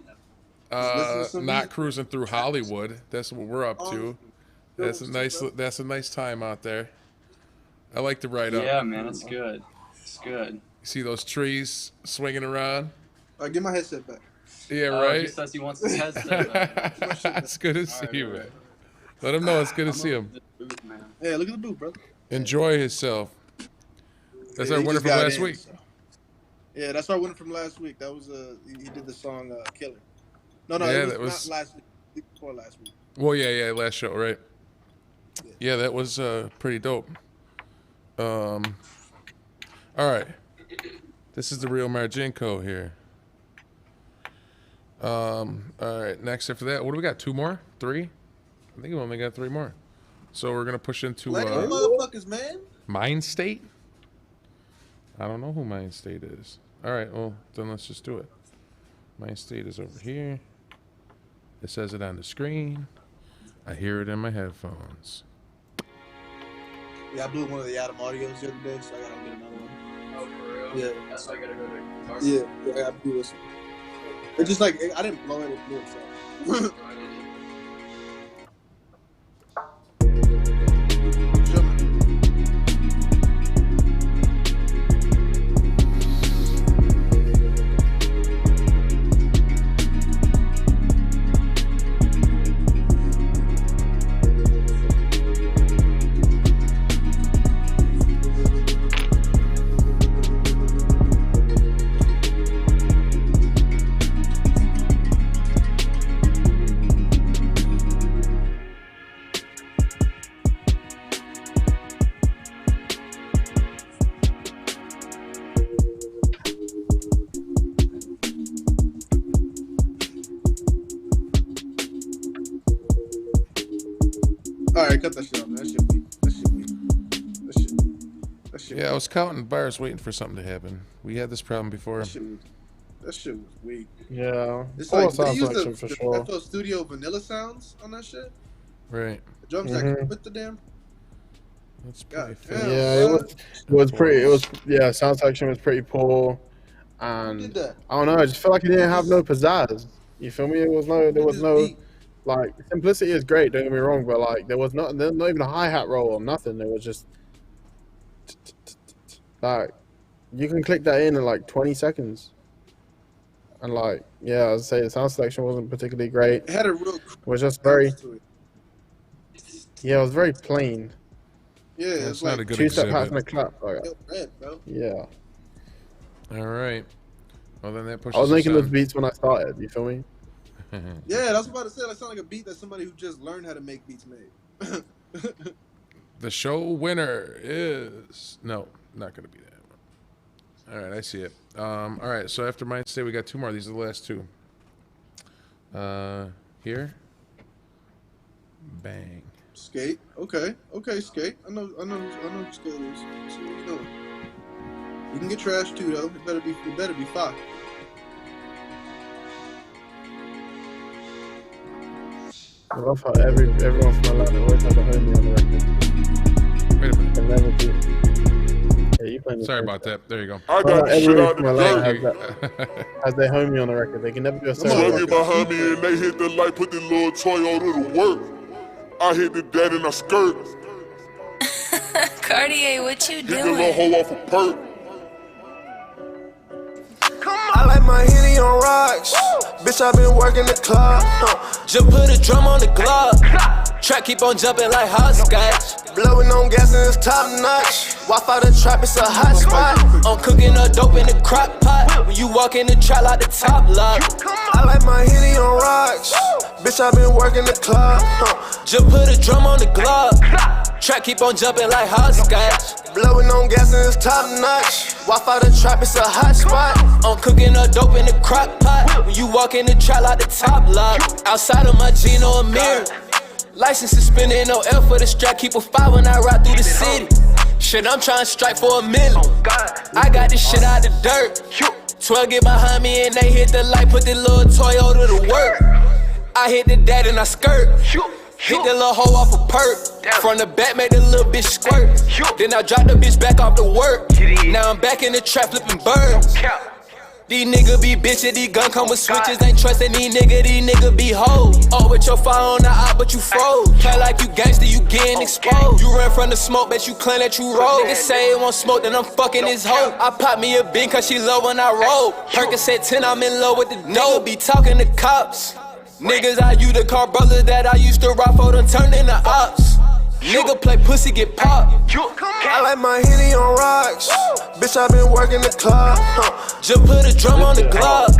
Not cruising through Hollywood. That's what we're up to. That's a nice time out there. I like to ride up. Yeah, man, it's good. It's good. You see those trees swinging around? All right, get my headset back. Yeah, right. He says he wants his headset back. It's good to see you, man. Let him know it's good to see him. Hey, look at the booth, brother. Enjoy himself. That's our he winner just from got last in, week. so. Yeah, that's our winner from last week. That was he did the song "Killer." No, Yeah, it that was- not last week. The week before last week. Well, yeah, last show, right? Yeah, that was pretty dope. All right. This is the real Marginko here. All right, next after that, what do we got? 2 more? 3? I think we only got 3 more. So we're gonna push into Let them motherfuckers, man. Mind State? I don't know who Mind State is. All right, well, then let's just do it. Mind State is over here. It says it on the screen. I hear it in my headphones. Yeah, I blew one of the Adam audios the other day, so I gotta get another one. Oh, for real? Yeah. That's why I gotta go to guitar. Yeah, I gotta do this one. It's just like I didn't blow it; it blew itself. All right, cut that shit off, man. That shit weak. Yeah, I was counting bars waiting for something to happen. We had this problem before. That shit was weak. Yeah. It's Full like they sound used selection for the sure. FL Studio vanilla sounds on that shit. Right. The drums that come with the damn. That's pretty damn, Yeah, it was pretty. It was sound selection was pretty poor, and did that? I don't know. I just feel like it didn't have no pizzazz. You feel me? There was no like simplicity is great. Don't get me wrong, but like there was not even a hi hat roll or nothing. It was just like you can click that in like 20 seconds, and like I'd say the sound selection wasn't particularly great. It had a real. It was just very. to it. Yeah, it was very plain. Yeah, it's not a good two-step exhibit. pass and a clap. Like, Red, bro. yeah. All right. Well, then that pushes I was us making those on. beats when I started. You feel me? Yeah, that's what I was about to say. That sounds like a beat that somebody who just learned how to make beats made. The show winner is not going to be that one. All right, I see it. All right, so after Mind State, we got two more. These are the last two. Here. Bang. Skate. Okay, Skate. I know who Skate is. See what you doing. You can get trash too, though. It better be fire. I love how everyone from Atlanta always has a homie on the record. Wait a minute. Can never be. Yeah, you playing. Sorry about that. There you go. I got the shit out the dirt. Has their homie on the record. They can never do a solo Swaggy record. behind me and they hit the light, put the little Toyota to work. I hit the dad in a skirt. Cartier, what you Hit the little doing? hoe off a perk. I like my Henny on rocks. Bitch, I been working the club. Just put a drum on the glove. Track keep on jumping like hopscotch. Blowing on gas and it's top notch. Wi-Fi the trap, it's a hot spot. I'm cooking up dope in the crock pot. When you walk in the trap like the top lock. I like my Henny on rocks. Bitch, I been working the club. Just put a drum on the glove. Track keep on jumping like hopscotch. Blowing on gas and it's top notch. Wi-Fi the trap, it's a hot spot. I'm cooking up dope in the crock pot. When you walk in the trap like the top lock. Outside of my Gino a mirror. License suspended, no L for the strap. Keep a 5 when I ride through the city. Shit, I'm trying to strike for $1 million. I got this shit out the dirt. 12 get behind me and they hit the light. Put the little Toyota to work. I hit the dad and I skirt. Hit the little hoe off a perk. From the back, made the little bitch squirt. Then I dropped the bitch back off to work. Now I'm back in the trap flipping birds. These niggas be bitches, these gun come with switches. Ain't trusting these niggas be hoes. Oh, with your fire on the eye, but you froze. Play like you gangster, you getting exposed. You run from the smoke, bet you claim that you roll. Niggas say it won't smoke, then I'm fucking his hoe. I pop me a bean cause she love when I roll. Percocet 10, I'm in love with the dope. Be talking to cops. Niggas, I you the car brother that I used to rock for, done turned into ops. Nigga play pussy, get popped. I like my Henny on rocks. Bitch, I been working the club. Just put a drum on the glove.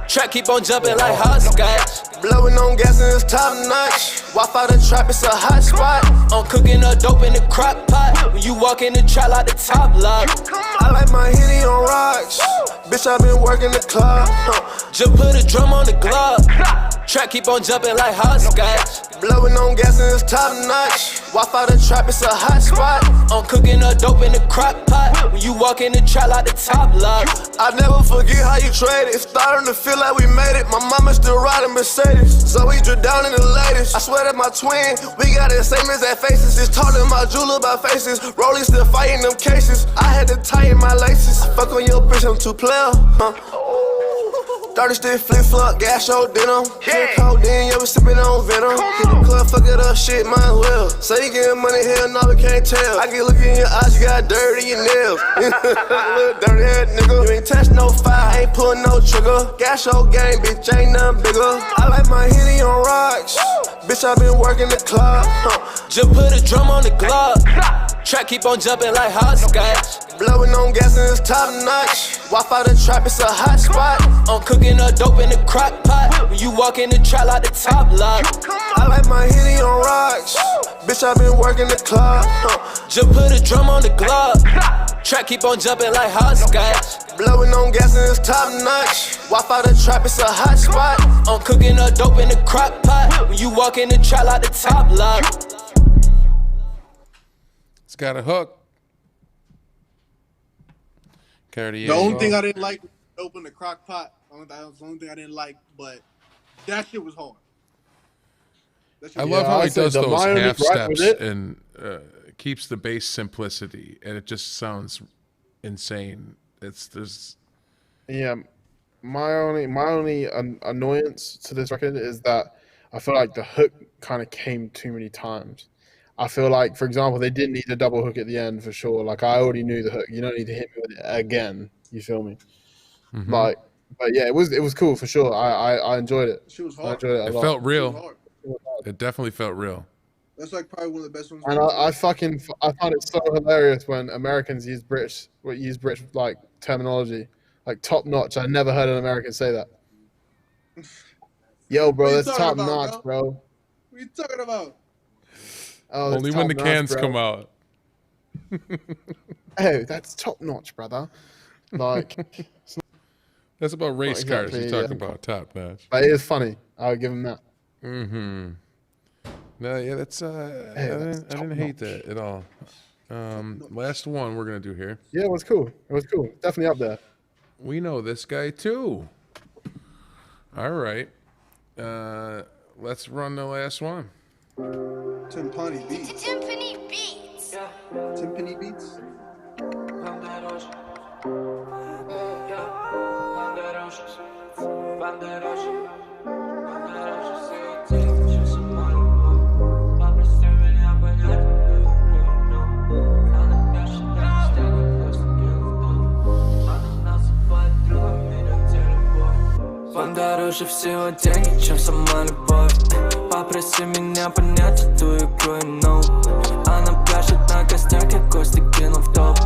Track keep on jumping like hopscotch. Blowing on gas and it's top notch. Wi-Fi the trap, it's a hot spot. I'm cooking up dope in the crock pot. When you walk in the trap like the top lock. I like my Henny on rocks. Bitch, I been working the club. Just put a drum on the glove. Track keep on jumping like hopscotch. Blowing on gas and it's top notch. Wi-Fi the trap, it's a hot spot. I'm cooking up dope in the crock pot. When you walk in the trap like the top lock. I never forget how you traded. It's starting to feel like we made it. My mama still riding Mercedes, so we drew down in the latest. I swear that my twin, we got the same exact faces. Just talking my jeweler about faces. Rolling still fighting them cases. I had to tighten my laces. Fuck on your bitch, I'm too player. 30 stick flip flop, gas show denim. Drink codeine, yeah, we sippin' on venom. Hit the club, fuck it up, shit, might as well. Say you getting money, hell no, we can't tell. I get look in your eyes, you got dirt in your nails. Little dirty head nigga. You ain't touch no fire, ain't pullin' no trigger. Gas show gang, bitch, ain't nothing bigger. I like my Henny on rocks. Bitch, I been working the club. Just put a drum on the glove. Track keep on jumping like hopscotch. Blowing on gas and it's top notch. Wi-Fi the trap, it's a hot spot. I'm cooking up dope in the crock pot. When you walk in the trap like the top lock. I like my Henny on rocks. Bitch, I been working the club. Just put a drum on the glove. Track keep on jumping like hopscotch. Blowing on gas and it's top notch. Wi-Fi the trap, it's a hot spot. I'm cooking up dope in the crock pot. When you walk in the trap like the top lock. got a hook. Cartier. The only thing I didn't like was open the crock pot. That was the only thing I didn't like, but that shit was hard. I love how he does those half steps and keeps the bass simplicity, and it just sounds insane. Yeah, my only annoyance to this record is that I feel like the hook kind of came too many times. I feel like, for example, they didn't need a double hook at the end for sure. Like, I already knew the hook. You don't need to hit me with it again. You feel me? Mm-hmm. Like, but yeah, it was cool for sure. I enjoyed it. She was hard. I enjoyed it a lot. Felt real. It definitely felt real. That's like probably one of the best ones. And I find it so hilarious when Americans use British like terminology, like top notch. I never heard an American say that. Yo, bro, that's top notch, bro. What are you talking about? Oh, only when the cans come out. Hey, that's top notch, brother. Like, that's about race cars. You're talking about top notch. But it is funny. I'll give him that. Mm-hmm. No, yeah, that's I didn't hate that at all. Last one we're gonna do here. Yeah, it was cool. It was cool. Definitely up there. We know this guy too. All right. Let's run the last one. Timpani Beats. Timpani Beats. Timpani Beats. Вам дороже всего деньги, чем сама любовь. Попроси меня понять эту игру и ну. Она пляшет на костях, я кости кинул в топ.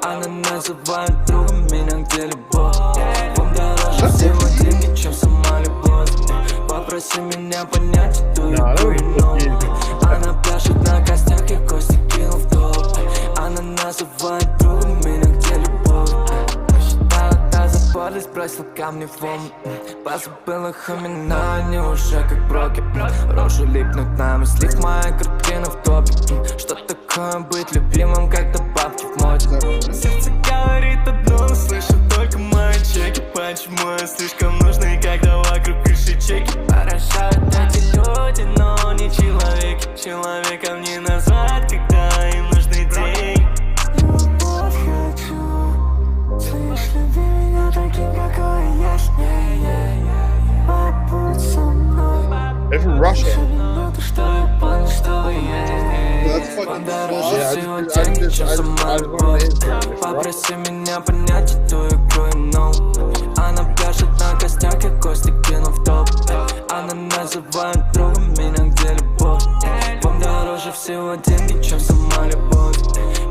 Она называет другом меня где-либо. Вам дороже всего деньги, чем сама любовь. Попроси меня понять эту игру и ну. Она пляшет на костях, я кости кинул в топ. Она называет другом меня где-либо. Поле сбросил камни в ум. Позабыл их имена, они уже как броки. Рожу липнут на мыслях, моя картина в топе. Что такое быть любимым, когда бабки в моде? Сердце говорит одно, но слышу только мои чеки. Почему я слишком нужный, когда вокруг крыши чеки? Поражают эти люди, но не человеки. Человеком не назвать, когда им нужны деньги. Любовь хочу, слышь, люби меня таким, какой есть. Побудь со мной. They're from Russia. Попроси меня понять эту игру и ну. Она пляшет на костях, я кости кину в топ. Она называет другом меня где-либо. Вам дороже всего деньги, чем сама любовь.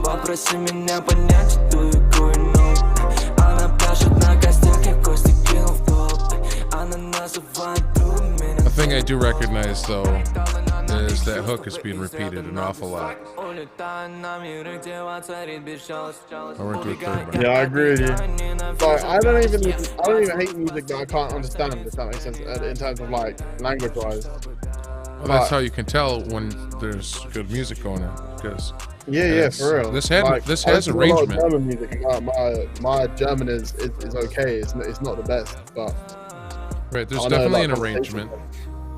Попроси меня понять эту игру и ну. Она пляшет на костях, я кости кину в топ. Она называет другом меня. The thing I do recognize though is that hook is being repeated an awful lot. I went to a third one. Yeah, I agree with you. But I don't even hate music that I can't understand, if that makes sense, in terms of like language wise. Well, that's how you can tell when there's good music going on, because yeah, for real. This has I arrangement. A lot of German music. My German is okay. It's not the best, but right. There's definitely an arrangement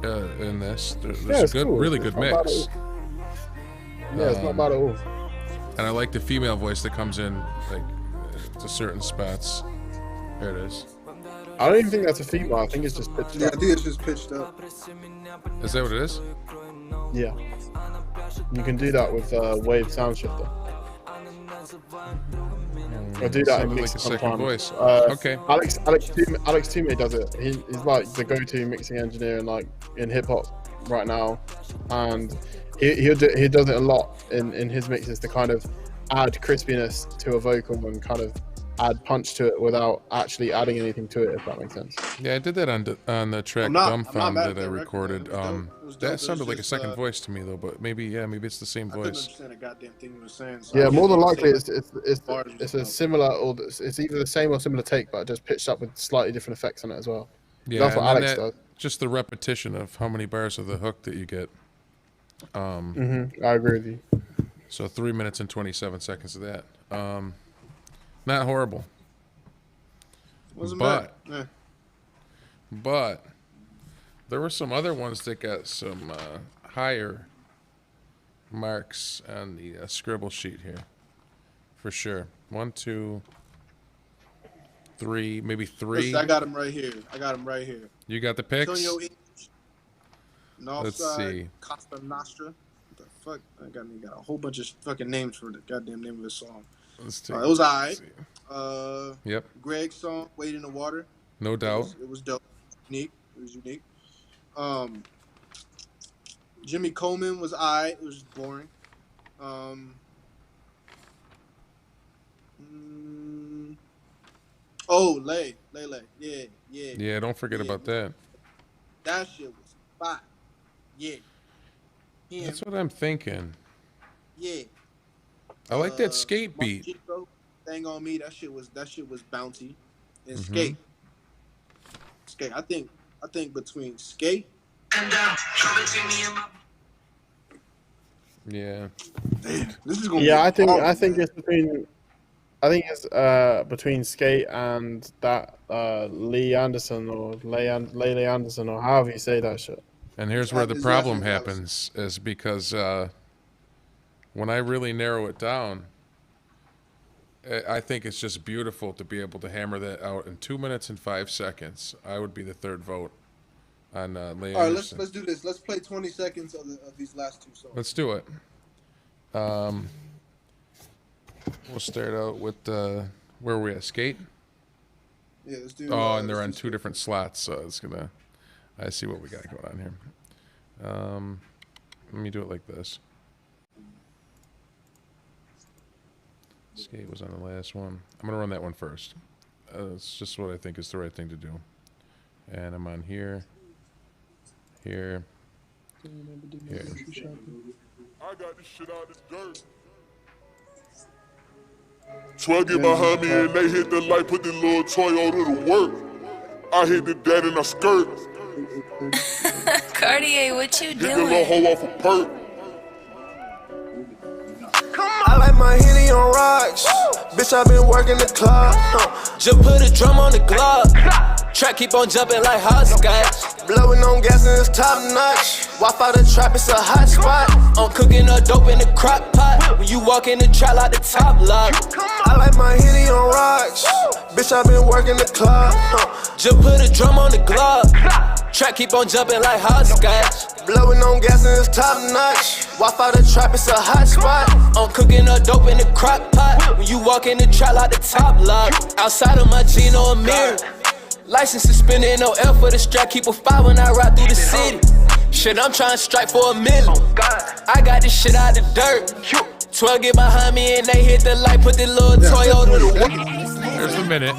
in this. There's a good, cool. really good mix. Yeah, it's not bad at all. And I like the female voice that comes in like to certain spots. There it is. I don't even think that's a female. I think it's just pitched up. Yeah, I think it's just pitched up. Is that what it is? Yeah. You can do that with Wave Sound Shifter. Or do that in mix like a second voice. Okay. Alex Toomey does it. He's like the go-to mixing engineer in hip hop right now, and he does it a lot in his mixes to kind of add crispiness to a vocal and kind of add punch to it without actually adding anything to it, if that makes sense. Yeah, I did that on the track Dumbfound that I recorded. That sounded like a second voice to me though, but maybe it's the same voice. I couldn't understand a goddamn thing he was saying. So Yeah, more than likely it's a similar, or it's either the same or similar take, but just pitched up with slightly different effects on it as well. Yeah, that's what Alex does. Just the repetition of how many bars of the hook that you get. I agree with you. So 3 minutes and 27 seconds of that. Not horrible. Wasn't but, bad. Yeah. But there were some other ones that got some higher marks on the scribble sheet here. For sure. 1, 2, 3, maybe 3. Listen, I got him right here. You got the picks? Antonio Inge. Let's see. Costa Nostra. What the fuck? I got a whole bunch of fucking names for the goddamn name of the song. Let's take It was alright. Yep. Greg's song, Wade in the Water. No doubt. It was dope. Unique. It was unique. Jimmy Coleman was alright. It was just boring. Lay. Yeah. Yeah, don't forget about that. That shit was fire. Yeah. That's what I'm thinking. Yeah. I like that skate beat. Chico, Thing on Me. That shit was bouncy. And Mhm. Skate. I think between Skate and Yeah. this is gonna Yeah, be I think it's between Skate and that Lee Anderson or Lay Anderson or however you say that shit. And here's where the problem happens, is because when I really narrow it down, I think it's just beautiful to be able to hammer that out in 2 minutes and 5 seconds. I would be the third vote on Lay All right, Anderson. let's do this. Let's play 20 seconds of these last two songs. Let's do it. We'll start out with where are we at? Skate? Yeah, let's do. Oh, and they're on 2 different slots, so it's gonna. I see what we got going on here. Let me do it like this. Skate was on the last one. I'm gonna run that one first. It's just what I think is the right thing to do. And I'm on here. Here. Here. I got this shit out of the dirt. 12 get behind me and they hit the light, put the little Toyota to work. I hit the dad in a skirt. Cartier, what you Get the doing? little hoe off a perk. I like my Henny on rocks. Bitch, I been working the club. Just put a drum on the glove. Track keep on jumping like hopscotch. Blowing on gas and it's top notch. Wi-Fi the trap, it's a hot spot. I'm cooking up dope in the crock pot. When you walk in the trap like the top lock. I like my Henny on rocks. Bitch, I been working the club. Just put a drum on the glove. Track keep on jumping like hopscotch. Blowing on gas and it's top notch. Wi-Fi the trap, it's a hot spot. I'm cooking up dope in the crock pot. When you walk in the trap like the top lock. Outside of my Gino a mirror. License suspended, no L for the strap. Keep a 5 when I ride through the city. Shit, I'm trying to strike for $1 million. I got this shit out the dirt. 12 get behind me and they hit the light. Put the little Toyota to work. There's the minute.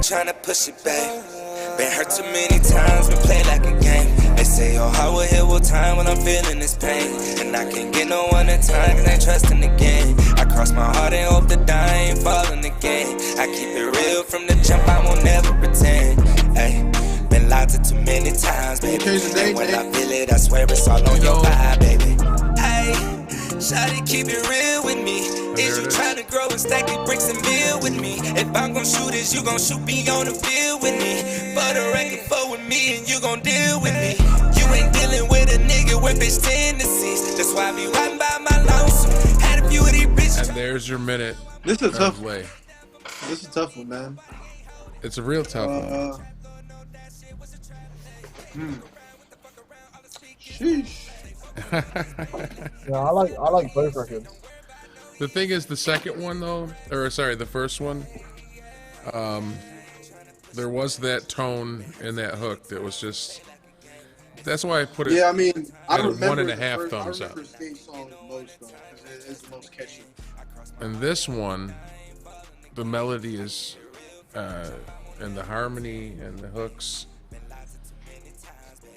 Tryna push it back. Been hurt too many times, been played like a game. They say, oh, how will heal with time when I'm feeling this pain? And I can't get no one at time, cause I ain't trusting again. I cross my heart and hope that I ain't falling again. I keep it real from the jump, I won't never pretend. Ay, been lied to too many times, baby. And when I feel it, I swear it's all on your vibe, baby. Ay, shawty, keep it real with me. Is you trying to grow and stack the bricks and build with me? If I'm gon' shoot it, you gon' shoot me on the field with me. For the record, fuck with me and you gon' deal with me. You ain't dealing with a nigga with bitch tendencies. That's why I be riding by my lonesome. Had a few of these bitches. And there's your minute. This is a tough way. This is a tough one, man. It's a real tough one. Sheesh. Yeah, I like both records. The thing is, the second one though, or sorry, the first one, there was that tone in that hook that was just. That's why I put it. Yeah, I mean, I remember 1.5 thumbs up. I remember Skate song the most though, because it's the most catchy. And this one, the melody is and the harmony and the hooks.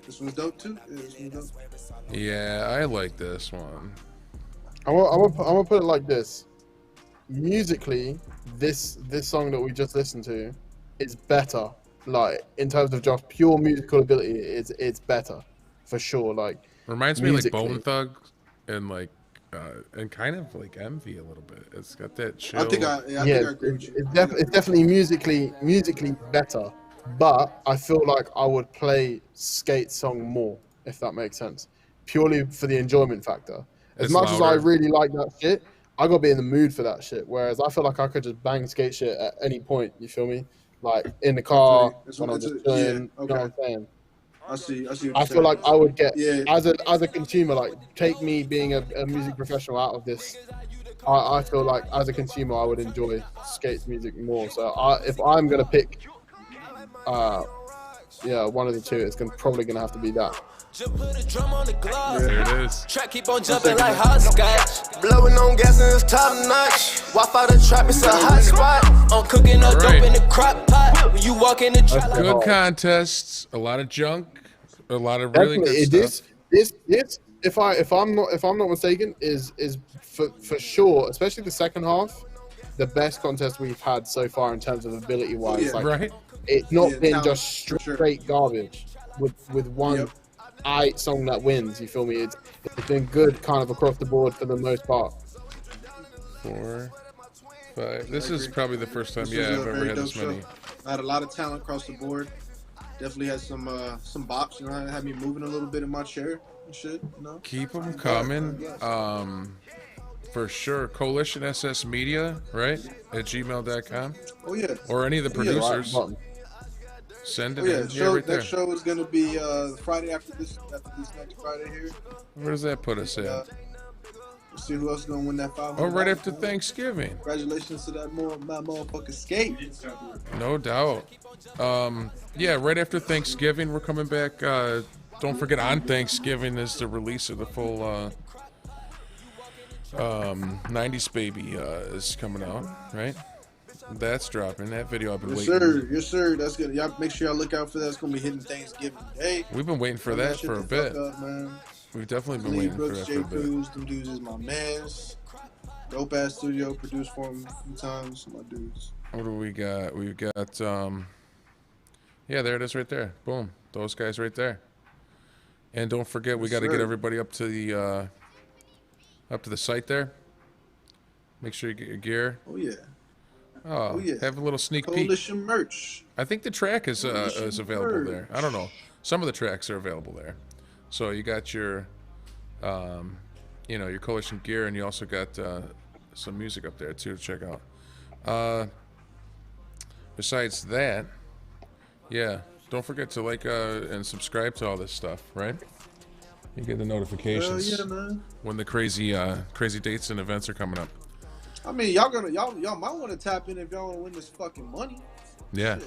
This one's dope too. Yeah, this one's dope. Yeah, I like this one. I'm gonna put it like this. Musically, this song that we just listened to is better. Like in terms of just pure musical ability, it's better for sure. Like reminds me of like musically. Bone Thug and like and kind of like Envy a little bit. It's got that chill. I think I agree with you. It's definitely musically better. But I feel like I would play Skate's song more, if that makes sense. Purely for the enjoyment factor. As It's much as I louder. really like that shit, I gotta be in the mood for that shit. Whereas I feel like I could just bang Skate shit at any point, you feel me? Like in the car, when I'm just chilling, you know what I'm saying? I see. What you're I feel saying. like I would get, Yeah. as a consumer, like take me being a music professional out of this. I feel like as a consumer, I would enjoy Skate's music more. So if I'm gonna pick, one of the two, it's probably gonna have to be that. Just put a drum on the glove. There it is. Track keep on jumping like hopscotch. Blowing on gas and it's top notch. Wi-Fi the trap, it's a hot spot. I'm cooking up Right. dope in the crock pot. When you walk in the trap, Good contests, a lot of junk, a lot of really Definitely, good stuff. this if I'm not mistaken, is for sure, especially the second half, the best contest we've had so far in terms of ability wise. Yeah. Like, Right? it's not Yeah, been talent, just for sure. straight garbage with one song that wins. You feel me? It's been good kind of across the board for the most part. 4, 5. This is probably the first time, This yeah, was a I've ever very had dope this many. show. I had a lot of talent across the board. Definitely had some bops, you know, had me moving a little bit in my chair and shit, you know. Keep them coming. For sure. Coalition SS Media, right? At gmail.com. Oh yeah. Or any of the Oh, yeah. producers. Send it Oh yeah, in. Yeah, right there. that show is gonna be Friday after this next Friday here. Where does that put us at? Let's see who else is gonna win that 500. Oh, right after Thanksgiving. Congratulations to that my motherfucking Skate. No doubt. Yeah, right after Thanksgiving, we're coming back. Don't forget, on Thanksgiving is the release of the full 90s Baby is coming out, right? That's dropping. That video I've been waiting. Yes sir. That's good. Y'all make sure y'all look out for that. It's gonna be hitting Thanksgiving Day. We've been waiting for Run that shit for a the bit. fuck up, man. We've definitely been Lee waiting for Brooks, that J. for a bit. Cruz, them dudes is my mans. Dope ass studio, produced for him a few times. My dudes. What do we got? We've got yeah, there it is right there. Boom. Those guys right there. And don't forget, we Yes, got to get sir. everybody up to the site there. Make sure you get your gear. Oh yeah. Oh, yeah. Have a little sneak peek. Coalition merch. I think the track is Coalition available merch. there. I don't know. Some of the tracks are available there. So you got your your Coalition gear, and you also got some music up there too to check out. Besides that, yeah, don't forget to like and subscribe to all this stuff, right? You get the notifications yeah, man. when the crazy dates and events are coming up. I mean, y'all might want to tap in if y'all want to win this fucking money. Yeah.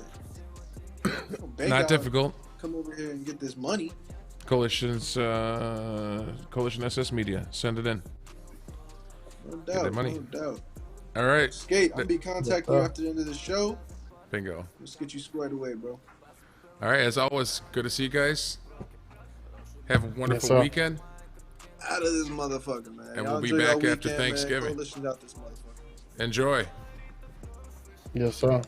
Beg Not y'all difficult. Come over here and get this money. Coalition SS Media. Send it in. No Get doubt. that money. No doubt. All right. Skate, I'll be contacting you after the end of the show. Bingo. Let's get you squared away, bro. All right. As always, good to see you guys. Have a wonderful sir. weekend. Out of this motherfucker, man. And Y'all we'll be enjoy your back after weekend, Thanksgiving. Man. Coalition's out this motherfucker. Enjoy. Yes, sir.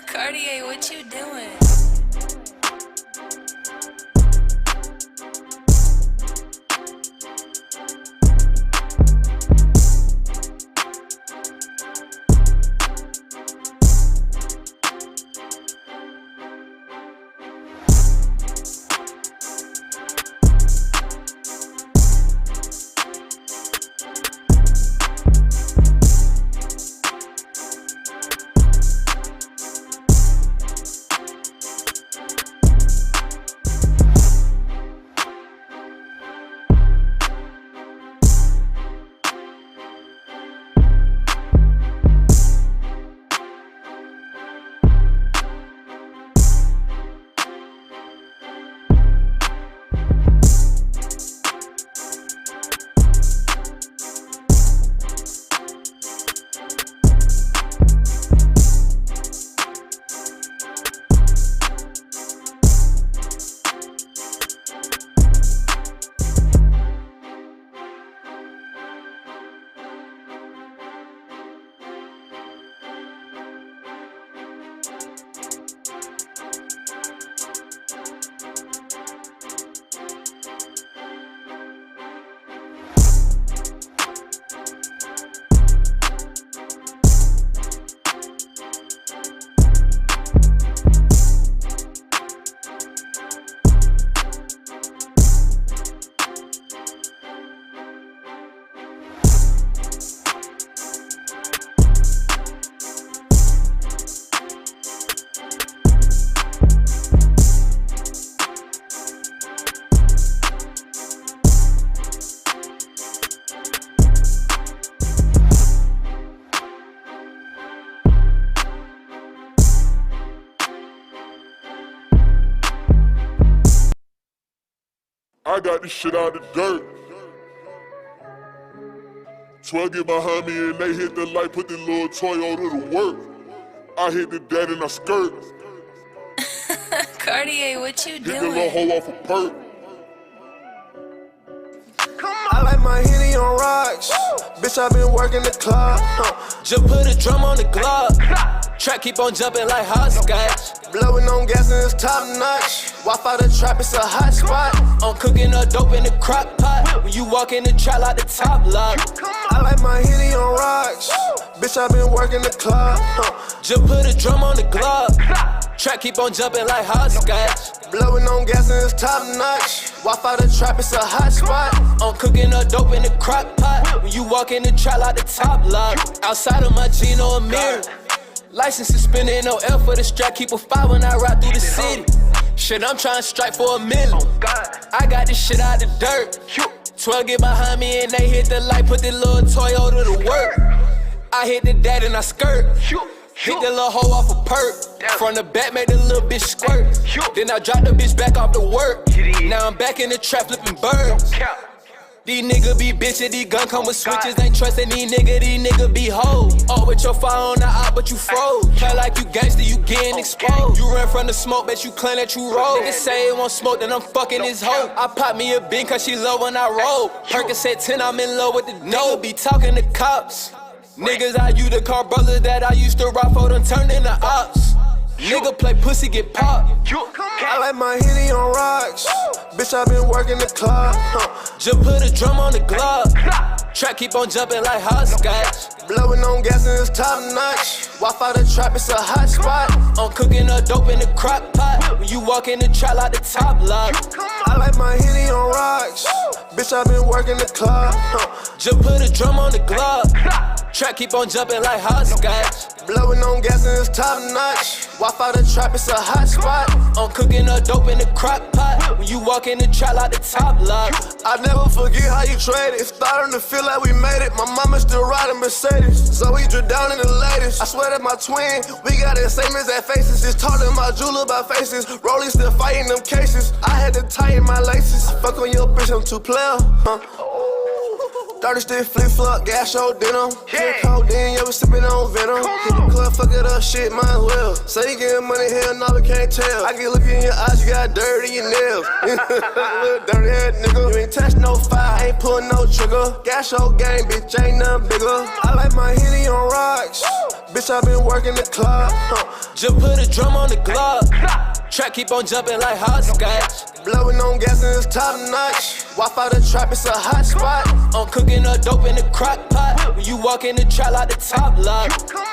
Cartier, what you doing? I got this shit out of the dirt. 12 get behind me and they hit the light, put the little Toyota to work. I hit the dad in a skirt. Cartier, what you Hit the doing? little hoe off a perk. I like my Henny on rocks. Bitch, I been working the club. Just put a drum on the glove. Track keep on jumping like hopscotch. Blowing on gas and it's top notch. Wi-Fi the trap, it's a hot spot. I'm cooking up dope in the crock pot. When you walk in the trap like the top lock. I like my Henny on rocks. Bitch, I been working the club. Just put a drum on the glove. Track keep on jumping like hopscotch. Blowing on gas and it's top notch. Wi-Fi the trap, it's a hot spot. I'm cooking up dope in the crock pot. When you walk in the trap like the top lock. Outside of my Gino a mirror. License suspended, no L for the strap. Keep a 5 when I ride through the city. Shit, I'm trying to strike for $1 million. I got this shit out the dirt. 12 get behind me and they hit the light, put the little Toyota to work. I hit the dad and I skirt. Hit the little hoe off a perk. From the back, made the little bitch squirt. Then I dropped the bitch back off to work. Now I'm back in the trap flipping birds. These niggas be bitches, these gun come with switches. Ain't trusting these niggas be hoes. All with your fire on the eye, but you froze. Play like you gangster, you getting exposed. You run from the smoke, bet you claim that you roll. Niggas say it won't smoke, then I'm fucking his hoe. I pop me a bean cause she love when I roll. Percocet 10, I'm in love with the no. Be talking to cops. Niggas, I used to call brothers that I used to rock for them turn into ops. Nigga play pussy, get popped. I like my Henny on rocks. Bitch, I been working the club. Just put a drum on the glove. Track keep on jumping like hopscotch. Blowing on gas and it's top notch. Wi-Fi the trap, it's a hot spot. I'm cooking up dope in the crock pot. When you walk in the trap like the top lock. I like my Henny on rocks. Bitch, I been working the club. Just put a drum on the glove. Track keep on jumping like hopscotch. Blowing on gas and it's top notch. Wi-Fi the trap, it's a hot spot. I'm cooking up dope in the crock pot. When you walk in the trap like the top lock. I never forget how you traded. It's starting to feel like we made it. My mama still riding Mercedes. Zoe drew down in the latest. I swear that my twin, we got the same exact faces. Just talking my jeweler about faces. Rollie still fighting them cases. I had to tighten my laces. Fuck on your bitch, I'm too player, huh? 30 still flip flop, gas show denim. Pure codeine, yeah, we sippin' on venom. Hit the club, fuck it up, shit, might as well. Say you getting money, hell no, we can't tell. I get look in your eyes, you got dirt in your nails. Little dirty head nigga. You ain't touch no fire, ain't pullin' no trigger. Gas show gang, bitch, ain't nothing bigger. I like my Henny on rocks. Bitch, I been working the club. Just put a drum on the glove. Track keep on jumping like hopscotch. Blowing on gas and it's top notch. Wi-Fi the trap, it's a hot spot. I'm cooking up dope in the crock pot. When you walk in the trap like the top lock.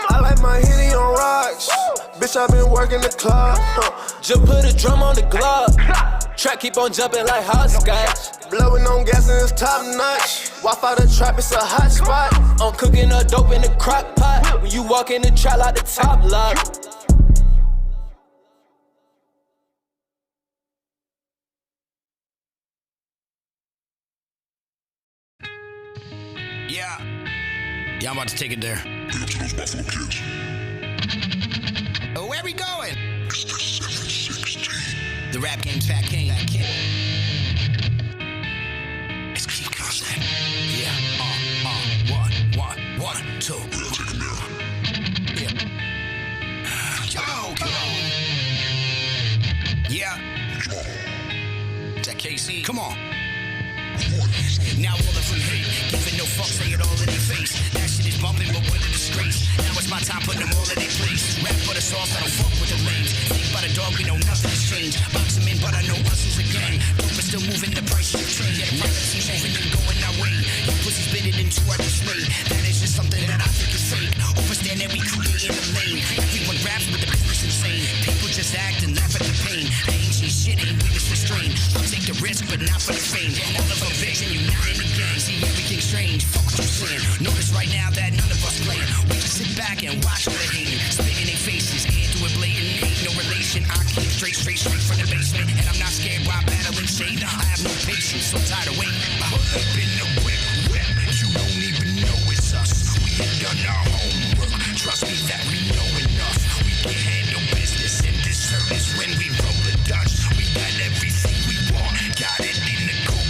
I like my Henny on rocks. Bitch, I been working the club. Just put a drum on the glove. Track keep on jumping like hopscotch. Blowing on gas and it's top notch. Wi-Fi the trap, it's a hot spot. I'm cooking up dope in the crock pot. When you walk in the trap like the top lock. Yeah, I'm about to take it there. Get to those Buffalo kids. Oh, where we going? It's the 716. The rap game, fat king. It's key concept. Yeah, 1, 2. We'll take him there. Yeah. Yo, come on. Yeah. Is that KC? Come on. Now all of them hate, giving no fuck, say it all in their face. That shit is bumping, but what a disgrace. Now it's my time, putting them all in their place. Rap for the sauce, I don't fuck with the lanes. Think by the dog, we know nothing has changed. Box them in, but I know us is a gang. Dope is still moving, the price of the train. Yeah, the price is moving and going our way. You pussies been it into our display. That is just something that I think is fake. Overstand that we create in the lane. Everyone raps, but the business insane. People just act and laugh at the pain. I ain't seen shit, ain't witness restraint. I'll take the risk, but not for the fame. All of our vision, you not in the gang. See everything strange, fuck what you saying. Notice right now that none of us play. We just sit back and watch all the hating. Spit in their faces, can't do it blatant. Ain't no relation, I keep straight from the basement. And I'm not scared while battling shade. I have no patience, so tired of waiting. I hold up in the whip. You don't even know it's us. We ain't done our homework. Trust me that we know enough. We can handle business in this service when we roll the Dutch. We got everything we want. Got it in the cool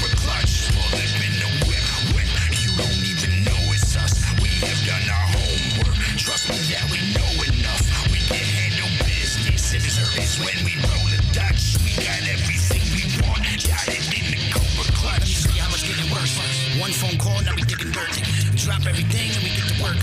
One phone call, now we digging dirt. Drop everything and we get to work.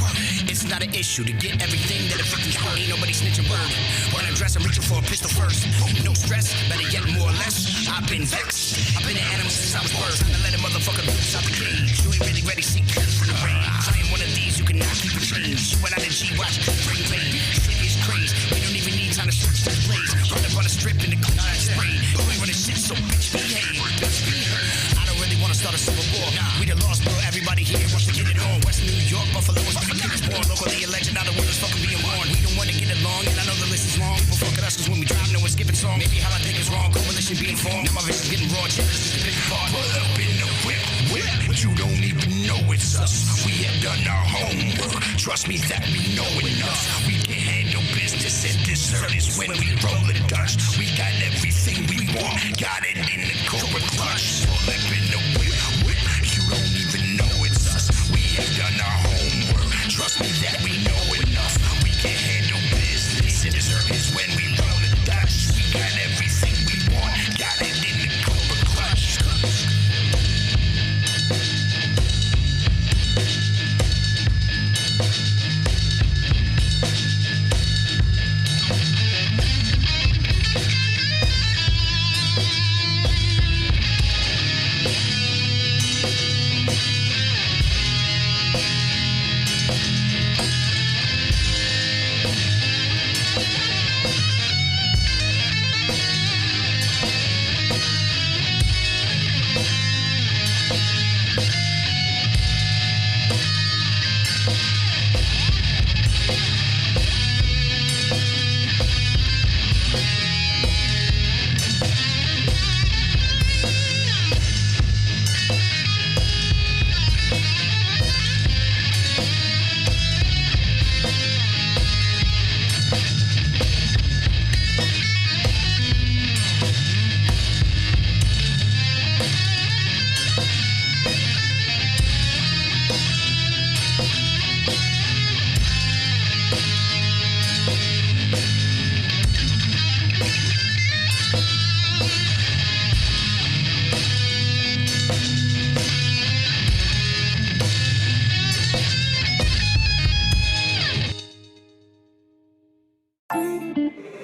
It's not an issue to get everything that a victim's worth. Ain't nobody snitching word. When I dress, I'm reaching for a pistol first. No stress, better yet, more or less. I've been vexed. I've been an animal since I was birth. Trying to let a motherfucker loose out the cage. You ain't really ready, see cuts from the range. I am one of these, you cannot keep it change. You and I the G, watch, bring pain. Shit is crazy. We don't even need time to switch the blades. Running on the strip in the car spray. But we running shit, so bitch behave. Bitch be heard. I don't really wanna start a civil war. We the lost bro, everybody here wants to get it on. West New York, Buffalo is where the kid is born. Locally elected, now the world is fucking being born. We don't wanna get along, and I know the list is long. But fuck it us, cause when we drive, no one's skipping song. Maybe how I think is wrong, coalition being formed. Now my vision's getting raw, check this is a big part. Pull up in the whip, but you don't even know it's us. We have done our homework, trust me that we know enough. We can handle business and this is when we roll the Dutch. We got everything we want, got it in the Cobra clutch. Pull up in the whip, you don't even know it's us. We have done our homework, trust me that we know enough. We can handle business and this is when we roll the Dutch. We got everything we want, got it in the Cobra clutch.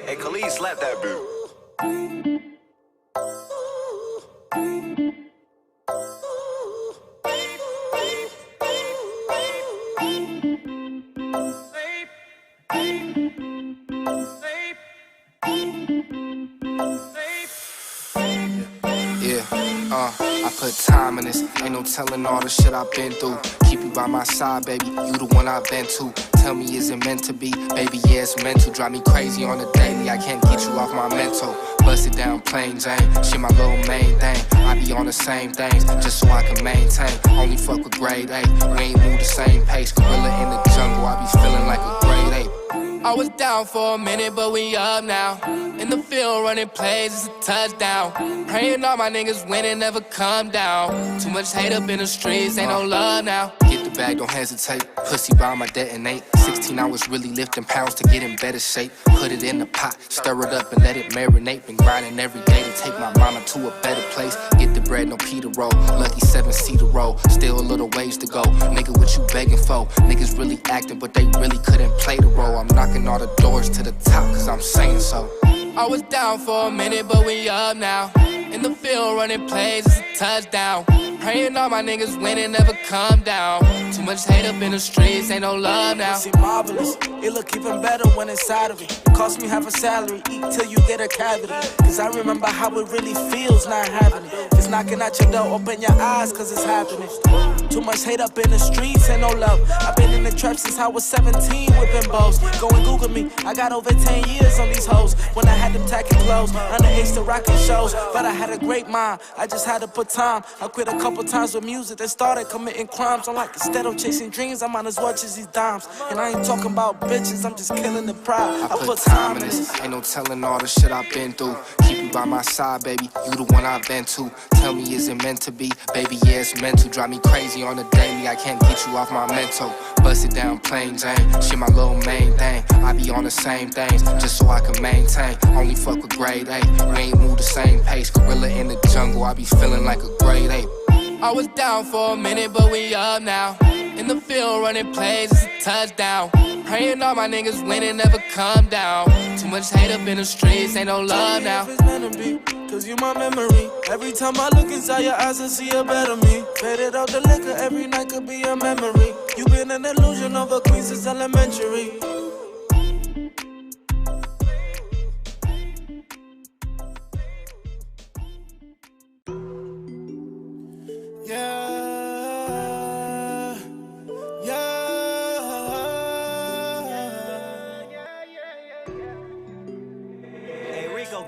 Hey, Khalid, slap that boot. I put time in this, ain't no telling all the shit I've been through. Keep you by my side, baby, you the one I've been to. Tell me, is it meant to be? Baby, yeah, it's meant to. Drive me crazy on the daily, I can't get you off my mental. Bust it down, plain Jane, shit my little main thing. I be on the same things, just so I can maintain. Only fuck with grade A, we ain't move the same pace. Gorilla in the jungle, I be feeling like a grade A. I was down for a minute, but we up now. In the field running plays, it's a touchdown. Praying all my niggas winning, never come down. Too much hate up in the streets, ain't no love now. Get the bag, don't hesitate. Pussy bomb, I detonate. 16 hours really lifting pounds to get in better shape. Put it in the pot, stir it up and let it marinate. Been grinding every day to take my mama to a better place. Get the bread, no Peter roll. Lucky 7-seater roll, still a little ways to go. Nigga, what you begging for? Niggas really acting, but they really couldn't play the role. I'm knocking all the doors to the top, cause I'm saying so. I was down for a minute, but we up now. In the field running plays, it's a touchdown. Praying all my niggas winning, never come down. Too much hate up in the streets, ain't no love now. See, marvelous, it look even better when inside of it. Cost me half a salary, eat till you get a cavity. Cause I remember how it really feels not having it. It's knocking at your door, open your eyes cause it's happening. Too much hate up in the streets, ain't no love. I've been in the trap since I was 17 whipping bows. Go and Google me, I got over 10 years on these hoes. When I had them tacky clothes, underage to rockin' shows. But I had a great mind, I just had to put time. I quit a couple times with music, then started committing crimes. I'm like, instead of chasing dreams, I might as well chase these dimes. And I ain't talking about bitches, I'm just killing the pride. I put time in this, ain't no telling all the shit I've been through. Keep you by my side, baby, you the one I've been to. Tell me, is it meant to be? Baby, yeah, it's meant to. Drive me crazy on the daily, I can't get you off my mental. Bust it down, plain Jane, shit my little main thing. I be on the same things, just so I can maintain. Only fuck with grade A, we ain't move the same pace. Gorilla in the jungle, I be feeling like a grade A. I was down for a minute, but we up now. In the field running plays, it's a touchdown. Praying all my niggas winning, never come down. Too much hate up in the streets, ain't no love now. Cause you my memory. Every time I look inside your eyes, I see a better me. Faded out the liquor, every night could be a memory. You been an illusion of a queen since elementary.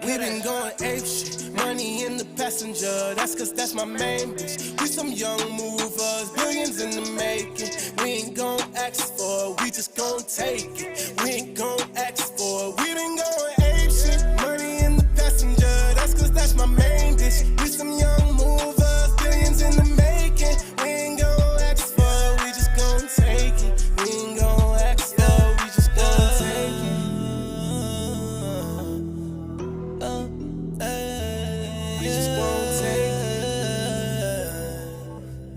We been going ape shit, money in the passenger. That's cause that's my main bitch. We some young movers, billions in the making. We ain't gon' ask for it, we just gon' take it. We ain't gon' ask for it. We been going ape shit, money in the passenger. That's cause that's my main bitch. We some young movers, billions in the making. We ain't gon' ask for it, we just gon' take it. We ain't gon' ask for it, we just gon' take it. We just gon' take it.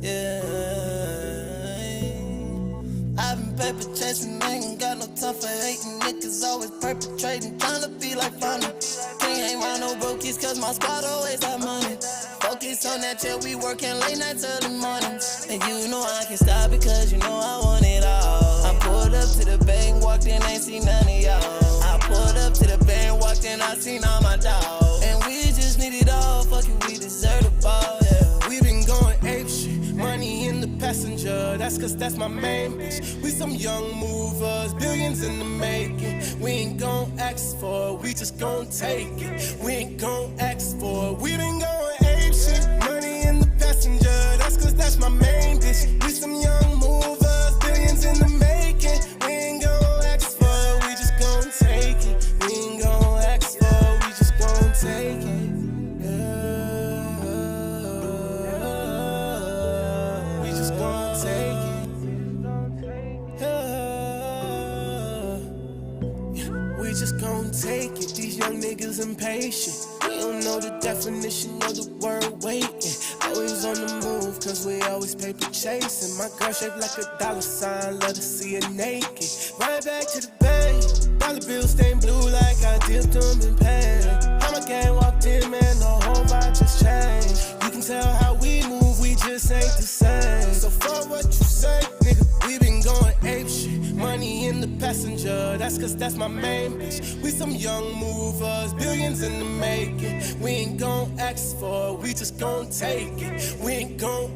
Yeah. I've been paper chasing, I ain't got no time for hating. Niggas always perpetrating, tryna be like funny. Can't hang around no brokies, cause my squad always have money. Focus on that check, we working late nights, early mornings. And you know I can stop because you know I want it all. I pulled up to the bank, walked in, ain't seen none of y'all. I pulled up to the bank, walked in, I seen all my dogs. And we just need it all, fuck it, we deserve the ball, yeah. We been going ape shit, money in the passenger. That's cause that's my main bitch. We some young movers, billions in the making. We ain't gon' ask for it, we just gon' take it. We ain't gon' ask for it. We been going ape shit, money in the passenger. That's cause that's my main bitch. We some young movers, billions in the making. We ain't gon' ask for it, we just gon' take it. We ain't gon' ask for it, we just gon' take it. Yeah. We just gon' take it. Yeah. We just gon' take it. These young niggas impatient. We don't know the definition of the word waiting. Always on the move, cause we always paper chasing. My girl shaped like a dollar sign, love to see her naked. Right back to the bank, dollar bills stained blue like I dipped them in pain. How my gang walked in, man, the whole vibe just changed. You can tell how we move, we just ain't the same. So fuck what you say, nigga, we been going ape shit. Money in the passenger, that's cause that's my main bitch. We some young movers, billions in the making. We ain't gon' ask for it, we just gon' take it. We ain't gon'